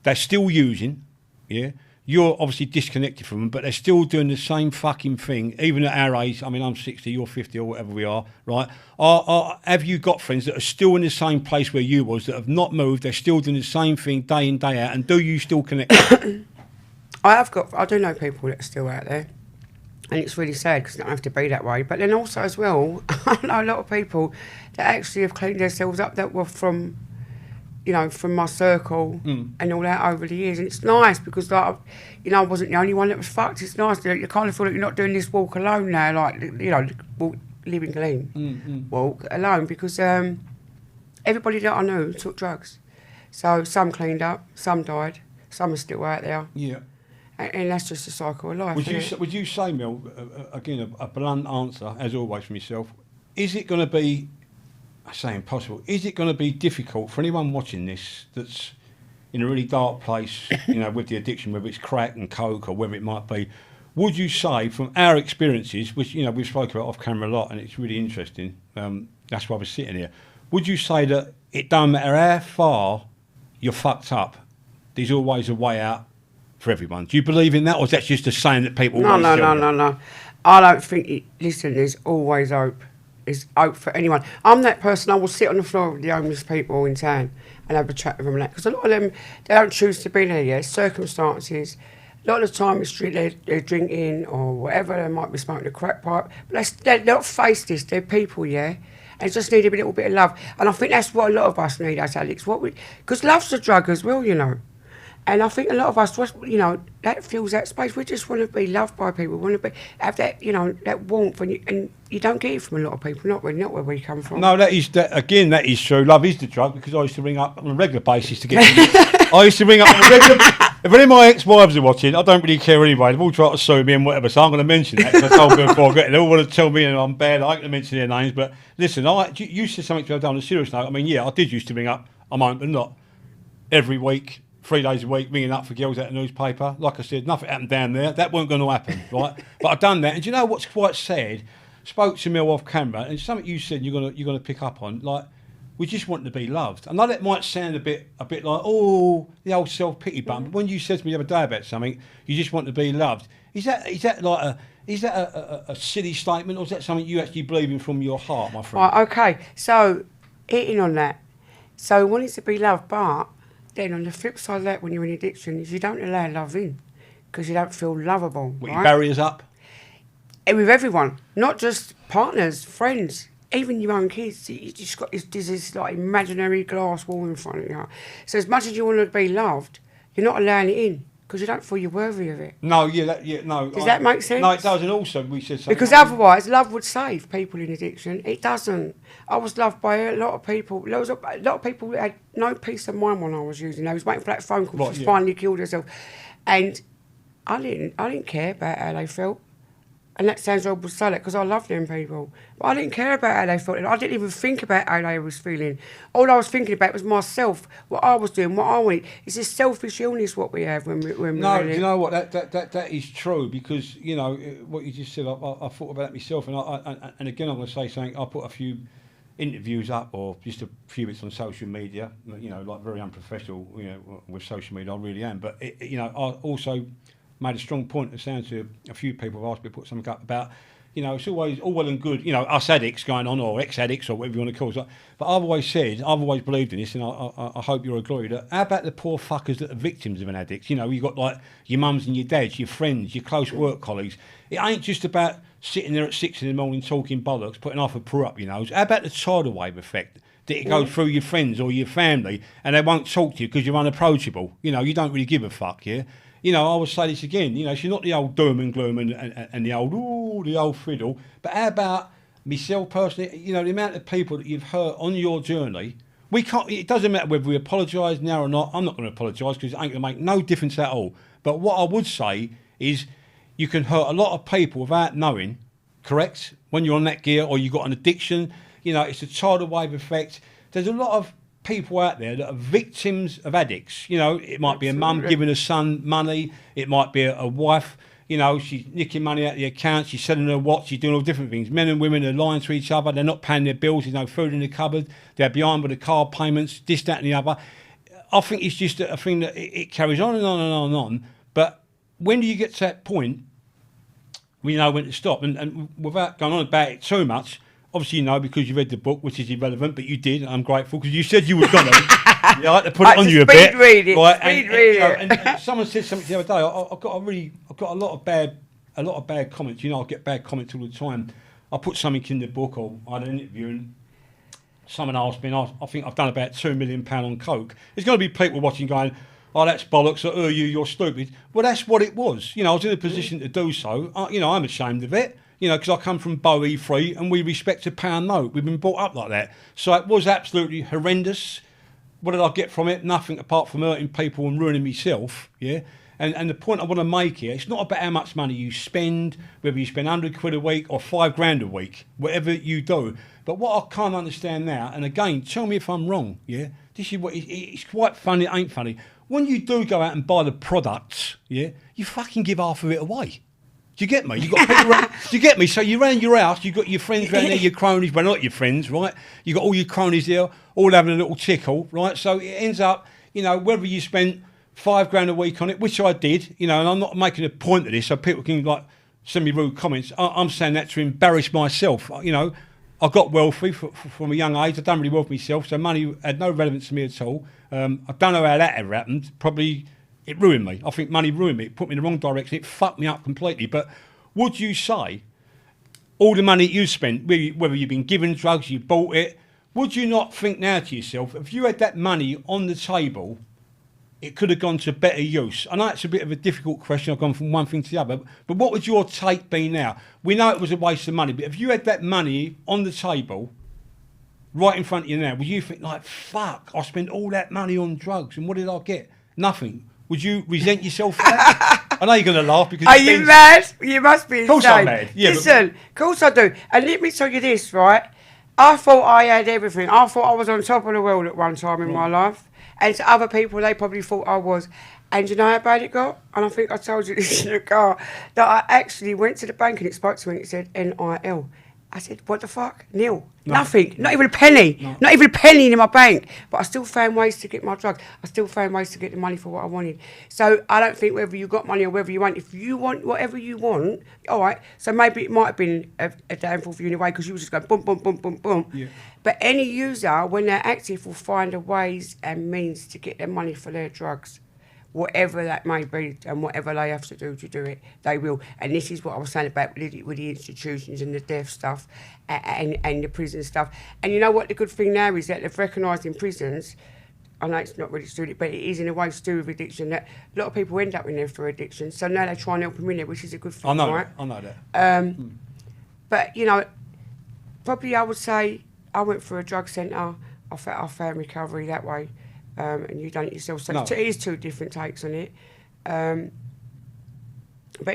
they're still using? Yeah. You're obviously disconnected from them, but they're still doing the same fucking thing, even at our age. I mean, I'm 60, you're 50 or whatever we are, right? Have you got friends that are still in the same place where you was, that have not moved, they're still doing the same thing day in, day out, and do you still connect? I do know people that are still out there. And it's really sad because it don't have to be that way. But then also as well, I know a lot of people that actually have cleaned themselves up that were from, from my circle and all that over the years. And it's nice because, like, I wasn't the only one that was fucked. It's nice that you kind of feel like you're not doing this walk alone now, like, walk, living clean walk alone, because everybody that I knew took drugs. So some cleaned up, some died, some are still out there. Yeah. And that's just a cycle of life. Would you say, Mel, again, a blunt answer, as always from yourself, is it going to be, I say impossible, is it going to be difficult for anyone watching this that's in a really dark place, with the addiction, whether it's crack and coke or whether it might be, would you say, from our experiences, which, we've spoken about off camera a lot and it's really interesting, that's why we're sitting here, would you say that it don't matter how far you're fucked up, there's always a way out for everyone? Do you believe in that, or is that just a saying that people No. I don't think, listen, there's always hope. There's hope for anyone. I'm that person, I will sit on the floor with the homeless people in town and have a chat with them, because a lot of them, they don't choose to be there, circumstances. A lot of the time it's they're drinking or whatever, they might be smoking a crack pipe, but they're not face this, they're people, and just need a little bit of love. And I think that's what a lot of us need as addicts. Because love's a drug as well, And I think a lot of us, that fills that space. We just want to be loved by people. We want to have that, that warmth, and you don't get it from a lot of people. Not where we come from. No, that is true. Love is the drug, because I used to ring up on a regular basis to get. I used to ring up on a regular. If any of my ex-wives are watching, I don't really care anyway. They've all tried to sue me and whatever, so I'm going to mention that, because I told them before I get it. They all want to tell me I'm bad. I ain't going to mention their names, but listen, you said something to I've done on a serious note. I mean, I did used to ring up. I might, but not every week. 3 days a week, ringing up for girls at the newspaper. Like I said, nothing happened down there. That weren't going to happen, right? But I've done that. And do you know what's quite sad? Spoke to Mel off camera, and something you said you're gonna pick up on. Like, we just want to be loved. I know that might sound a bit like, oh, the old self-pity button. But when you said to me the other day about something, you just want to be loved. Is that a silly statement, or is that something you actually believe in from your heart, my friend? Right, okay. So, hitting on that. So, wanting to be loved, but then on the flip side of that, when you're in addiction, is you don't allow love in because you don't feel lovable. What, your barriers up? And with everyone, not just partners, friends, even your own kids. You just got this like imaginary glass wall in front of you. So as much as you want to be loved, you're not allowing it in because you don't feel you're worthy of it. No, no. Does that make sense? No, it does. And also, we said something. Because otherwise, love would save people in addiction. It doesn't. I was loved by a lot of people. There was a lot of people that had no peace of mind when I was using. They was waiting for that phone call. She's finally killed herself, and I didn't care about how they felt. And that sounds horrible to say that because I love them people. But I didn't care about how they felt. I didn't even think about how they was feeling. All I was thinking about was myself, what I was doing, what I wanted. It's this selfish illness what we have when we No, really... you know what? That is true, because, what you just said, I thought about that myself. And again, I'm going to say something. I put a few interviews up, or just a few bits on social media, like very unprofessional, with social media. I really am. But, I also made a strong point to sound to a few people have asked me to put something up about, it's always all well and good, us addicts going on, or ex-addicts, or whatever you want to call it. But I've always believed in this, and I hope you'll agree, that how about the poor fuckers that are victims of an addict? You've got like your mums and your dads, your friends, your close work colleagues. It ain't just about sitting there at 6 a.m. talking bollocks, putting half a purr up your nose. How about the tidal wave effect? That it goes through your friends or your family, and they won't talk to you because you're unapproachable. You don't really give a fuck, yeah? I would say this again, she's not the old doom and gloom and the old fiddle. But how about myself personally, the amount of people that you've hurt on your journey, it doesn't matter whether we apologise now or not. I'm not going to apologise because it ain't going to make no difference at all. But what I would say is you can hurt a lot of people without knowing, correct? When you're on that gear or you've got an addiction, it's a tidal wave effect. There's a lot of people out there that are victims of addicts. It might be a mum giving her son money. It might be a wife, she's nicking money out of the account. She's selling her watch. She's doing all different things. Men and women are lying to each other. They're not paying their bills. There's no food in the cupboard. They're behind with the card payments, this, that and the other. I think it's just a thing that it carries on and on and on and on. But when do you get to that point, we know when to stop? And without going on about it too much, obviously, because you read the book, which is irrelevant, but you did, and I'm grateful, because you said you were going to. I like to put it on you a bit. Read it. Right? Speed read it. And someone said something the other day. I've got a lot of bad a lot of bad comments. You know, I get bad comments all the time. I put something in the book, or I had an interview, and someone asked me, and I think I've done about £2 million on coke. There's going to be people watching going, oh, that's bollocks, or oh, you're stupid. Well, that's what it was. You know, I was in a position to do so. You know, I'm ashamed of it. You know, because I come from Bow E3 and we respect a pound note. We've been brought up like that. So it was absolutely horrendous. What did I get from it? Nothing apart from hurting people and ruining myself, yeah? And the point I want to make here, it's not about how much money you spend, whether you spend 100 quid a week or 5 grand a week, whatever you do. But what I can't understand now, and again, tell me if I'm wrong, yeah? This is what, it's quite funny, it ain't funny. When you do go out and buy the products, yeah, you fucking give half of it away. Do you get me? You got people around, do you get me? So you're around your house, you've got your friends around there, your cronies, well, not your friends, right? You've got all your cronies there, all having a little tickle, right? So it ends up, you know, whether you spend 5 grand a week on it, which I did, you know, and I'm not making a point of this, so people can, like, send me rude comments. I'm saying that to embarrass myself. You know, I got wealthy from a young age. I've done really well for myself, so money had no relevance to me at all. I don't know how that ever happened. Probably it ruined me. I think money ruined me. It put me in the wrong direction. It fucked me up completely. But would you say all the money you spent, whether you've been given drugs, you bought it, would you not think now to yourself, if you had that money on the table, it could have gone to better use? I know it's a bit of a difficult question. I've gone from one thing to the other. But what would your take be now? We know it was a waste of money, but if you had that money on the table, right in front of you now, would you think, like, fuck, I spent all that money on drugs, and what did I get? Nothing. Would you resent yourself for that? I know you're going to laugh because... Are you mad? You must be insane. Of course I'm mad. Yeah, listen, of course I do. And let me tell you this, right? I thought I had everything. I thought I was on top of the world at one time in my life. And to other people, they probably thought I was. And you know how bad it got? And I think I told you this in the car, that I actually went to the bank and it spoke to me and it said NIL. I said, what the fuck? Nil. No. Nothing. Not even a penny. No. Not even a penny in my bank. But I still found ways to get my drugs. I still found ways to get the money for what I wanted. So I don't think whether you got money or whether you want, if you want whatever you want, all right, so maybe it might have been a downfall for you in a way because you were just going boom, boom, boom, boom, boom. Yeah. But any user, when they're active, will find a ways and means to get their money for their drugs. Whatever that may be and whatever they have to do it, they will. And this is what I was saying about with the institutions and the deaf stuff and the prison stuff. And you know what the good thing now is that they've recognised in prisons, I know it's not really to do with it, but it is in a way to do with addiction, that a lot of people end up in there for addiction. So now they try and help them in there, which is a good thing, I know right? that. I know that. But, you know, probably I would say I went for a drug centre. I found recovery that way. And you done it yourself. So it is two different takes on it. But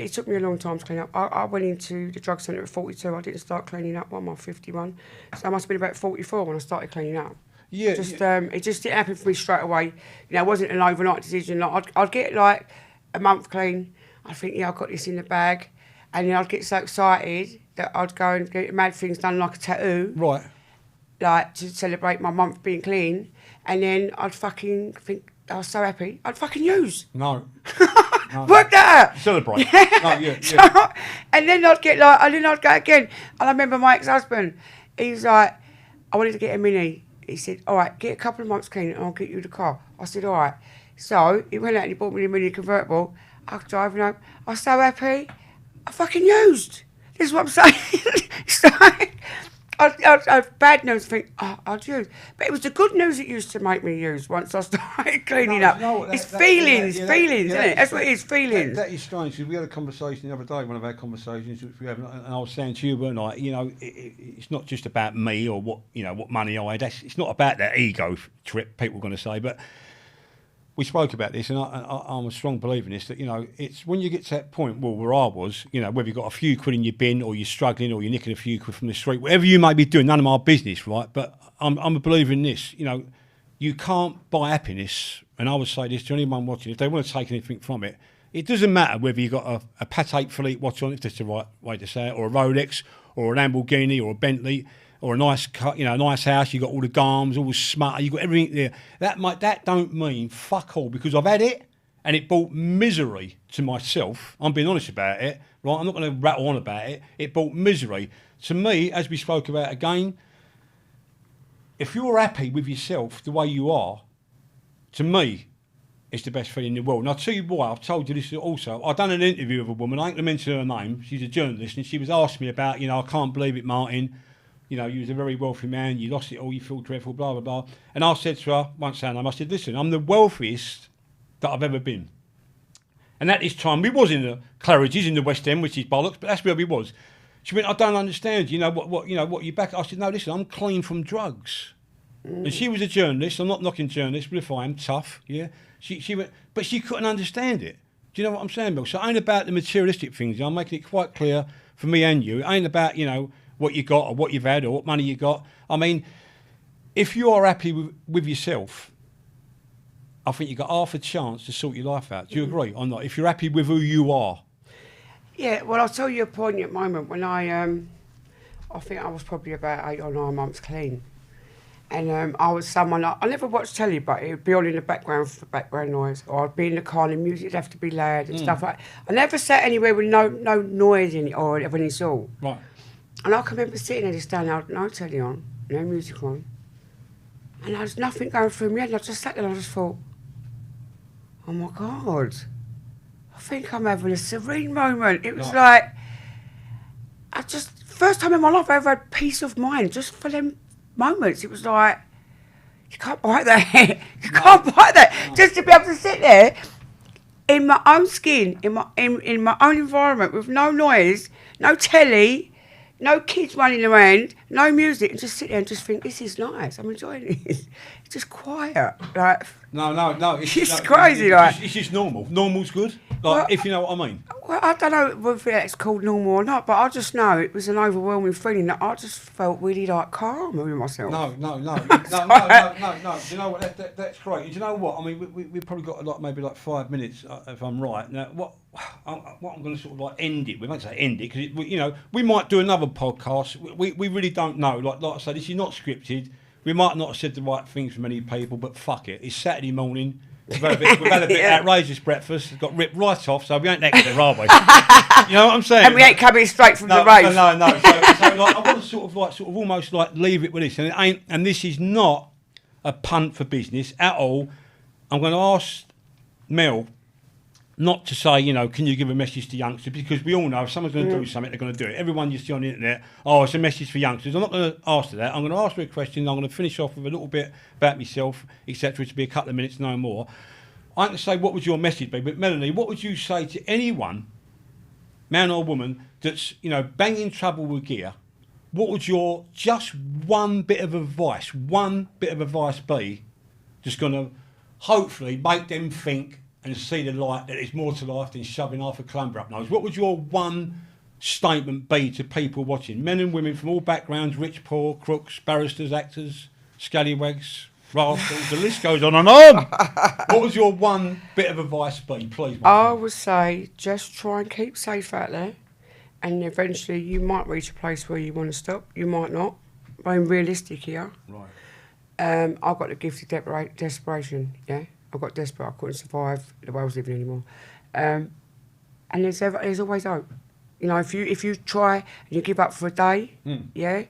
it took me a long time to clean up. I went into the drug centre at 42. I didn't start cleaning up when I was 51. So I must have been about 44 when I started cleaning up. Yeah. It just didn't happen for me straight away. You know, it wasn't an overnight decision. Like I'd get like a month clean. I'd think, yeah, I've got this in the bag. And then I'd get so excited that I'd go and get mad things done like a tattoo. Right. Like to celebrate my month being clean. And then I'd fucking think, I was so happy, I'd fucking use. No. Work that out. Celebrate. Yeah. No, yeah. So, and then I'd get like, and then I'd go again. And I remember my ex-husband, he was like, I wanted to get a Mini. He said, all right, get a couple of months clean and I'll get you the car. I said, all right. So he went out and he bought me the Mini convertible. I was driving home. I was so happy. I fucking used. This is what I'm saying. So, I bad news think, I'd use. But it was the good news that used to make me use once I started cleaning up. It's feelings, isn't it? That's what it is, feelings. That is strange, because we had a conversation the other day, one of our conversations which we have, and I was saying to you, weren't I, you know, it's not just about me or what, you know, what money I had. It's not about that ego trip, people are going to say, but we spoke about this, and I'm a strong believer in this, that, you know, it's when you get to that point, well, where I was, you know, whether you've got a few quid in your bin or you're struggling or you're nicking a few quid from the street, whatever you may be doing, none of my business, right? But I'm a believer in this, you know, you can't buy happiness, and I would say this to anyone watching, if they want to take anything from it, it doesn't matter whether you've got a Patek Philippe watch on, if that's the right way to say it, or a Rolex, or an Lamborghini, or a Bentley, or a nice car, you know, a nice house. You got all the garms, all the smart. You got everything there. That don't mean fuck all, because I've had it and it brought misery to myself. I'm being honest about it, right? I'm not going to rattle on about it. It brought misery to me, as we spoke about again. If you're happy with yourself the way you are, to me, it's the best feeling in the world. And I'll tell you why. I've told you this also. I've done an interview with a woman. I ain't going to mention her name. She's a journalist, and she was asking me about, I can't believe it, Martin. You was a very wealthy man. You lost it all. You feel dreadful, blah, blah, blah. And I said to her, once her name, I said, listen, I'm the wealthiest that I've ever been. And at this time, we was in the Claridge's in the West End, which is bollocks, but that's where we was. She went, I don't understand. What you back? I said, no, listen, I'm clean from drugs. And she was a journalist. I'm not knocking journalists, but if I am tough, yeah. She went, but she couldn't understand it. Do you know what I'm saying, Bill? So it ain't about the materialistic things. I'm making it quite clear for me and you. It ain't about, what you got or what you've had or what money you got. I mean, if you are happy with yourself, I think you've got half a chance to sort your life out. Do you agree or not? If you're happy with who you are. Yeah, well, I'll tell you a poignant moment when I think I was probably about 8 or 9 months clean. And I was someone, I never watched telly, but it would be on in the background for background noise. Or I'd be in the car and the music would have to be loud and stuff like that. I never sat anywhere with no noise in it or of any sort. Right. And I can remember sitting there just down, no telly on, no music on. And there was nothing going through my head. And I just sat there and I just thought, oh my God, I think I'm having a serene moment. It was like, first time in my life I ever had peace of mind, just for them moments. It was like, you can't bite that. You can't bite that. Just to be able to sit there in my own skin, in my own environment, with no noise, no telly, no kids running around, no music, and just sit there and just think, this is nice. I'm enjoying this. It's just quiet. Like, no. It's crazy. It's just normal. Normal's good. If you know what I mean. Well, I don't know whether it's called normal or not, but I just know it was an overwhelming feeling that I just felt really calm with myself. No. Do you know what? That's great. Do you know what? I mean, we've probably got maybe 5 minutes, if I'm right. Now, what I'm going to sort of end it. We won't say end it because we might do another podcast. We really don't know. Like I say, this is not scripted. We might not have said the right things for many people, but fuck it. It's Saturday morning. We've had a bit outrageous breakfast. Got ripped right off, so we ain't next to are we? You know what I'm saying? And we ain't coming straight from the rave. No. So I want to sort of almost leave it with this, and it ain't. And this is not a punt for business at all. I'm going to ask Mel not to say, can you give a message to youngsters? Because we all know if someone's going to do something, they're going to do it. Everyone you see on the internet, it's a message for youngsters. I'm not going to ask her that. I'm going to ask her a question. I'm going to finish off with a little bit about myself, etc. To be a couple of minutes, no more. I can say, what would your message be? But Melanie, what would you say to anyone, man or woman, that's banging trouble with gear? What would your just one bit of advice be? Just going to hopefully make them think and see the light that there's more to life than shoving half a clumber up nose. What would your one statement be to people watching? Men and women from all backgrounds, rich, poor, crooks, barristers, actors, scallywags, rascals, the list goes on and on. What would your one bit of advice be, please? I would say just try and keep safe out there, and eventually you might reach a place where you want to stop, you might not. I'm realistic here. Right. I've got the gift of desperation, yeah. I got desperate. I couldn't survive the way I was living anymore. And there's always hope. If you try and you give up for a day, yeah,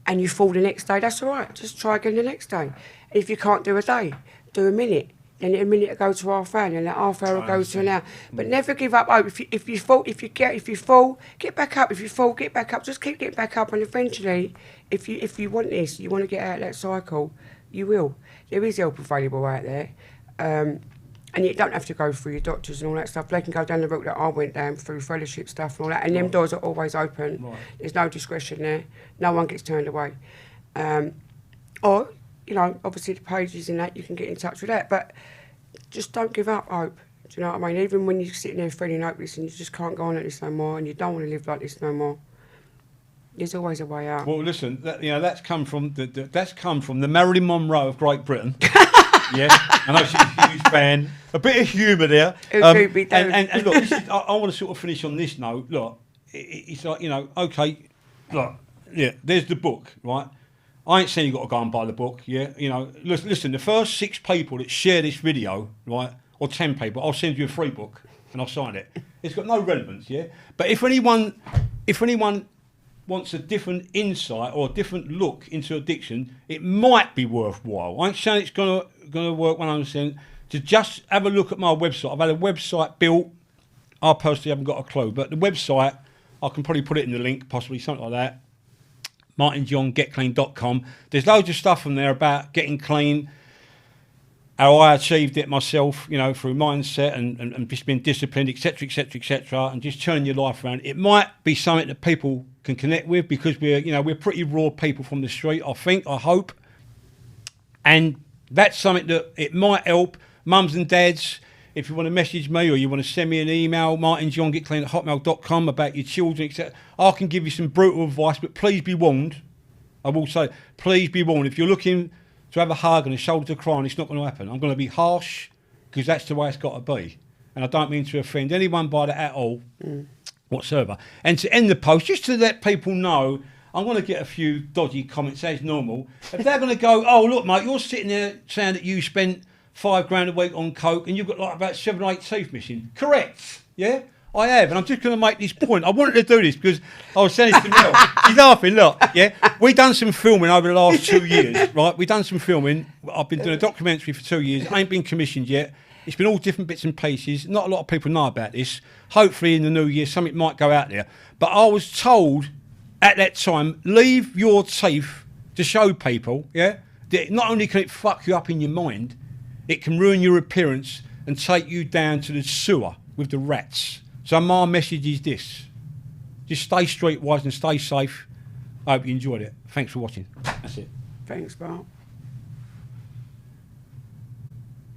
and you fall the next day, that's all right. Just try again the next day. If you can't do a day, do a minute. Then a minute will go to half hour, and that half hour will go to an hour. But never give up hope. If you fall, get back up. If you fall, get back up. Just keep getting back up, and eventually, if you want this, you want to get out of that cycle, you will. There is help available out there. And you don't have to go through your doctors and all that stuff. They can go down the route that I went down through fellowship stuff and all that. And them doors are always open. Right. There's no discretion there. No one gets turned away. Or, obviously the pages and that, you can get in touch with that. But just don't give up hope. Do you know what I mean? Even when you're sitting there feeling hopeless and you just can't go on like this no more and you don't want to live like this no more, there's always a way out. Well, listen, that's come from the Marilyn Monroe of Great Britain. Yeah, I know she's a huge fan. A bit of humour there. And look, I want to sort of finish on this note. Look, it's like, okay, look, yeah, there's the book, right? I ain't saying you got to go and buy the book, yeah? Listen, the first 6 people that share this video, right, or 10 people, I'll send you a free book and I'll sign it. It's got no relevance, yeah? But if anyone wants a different insight or a different look into addiction, it might be worthwhile. I ain't saying it's gonna work 100%. to just have a look at my website. I've had a website built. I personally haven't got a clue, but the website, I can probably put it in the link, possibly something like that. martinjohngetclean.com. There's loads of stuff on there about getting clean, how I achieved it myself, you know, through mindset and just being disciplined, etc., etc., etc., and just turning your life around. It might be something that people can connect with because we're pretty raw people from the street, I think, I hope. And that's something that it might help mums and dads. If you want to message me or you want to send me an email, martinjohngetclean@hotmail.com about your children, etc., I can give you some brutal advice, but please be warned. I will say, please be warned. If you're looking to have a hug and a shoulder to cry on, it's not going to happen. I'm going to be harsh because that's the way it's got to be. And I don't mean to offend anyone by that at all, whatsoever. And to end the post, just to let people know, I'm going to get a few dodgy comments as normal. If they're going to go, oh, look, mate, you're sitting there saying that you spent £5 a week on coke and you've got like about 7 or 8 teeth missing. Correct, yeah? I have, and I'm just going to make this point. I wanted to do this because I was saying this to Mel. She's laughing, look, yeah? We've done some filming over the last 2 years, right? We've done some filming. I've been doing a documentary for 2 years. It ain't been commissioned yet. It's been all different bits and pieces. Not a lot of people know about this. Hopefully in the new year, something might go out there. But I was told at that time, leave your teeth to show people, yeah? That not only can it fuck you up in your mind, it can ruin your appearance and take you down to the sewer with the rats. So my message is this. Just stay streetwise and stay safe. I hope you enjoyed it. Thanks for watching. That's it. Thanks, Mark.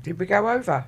Did we go over?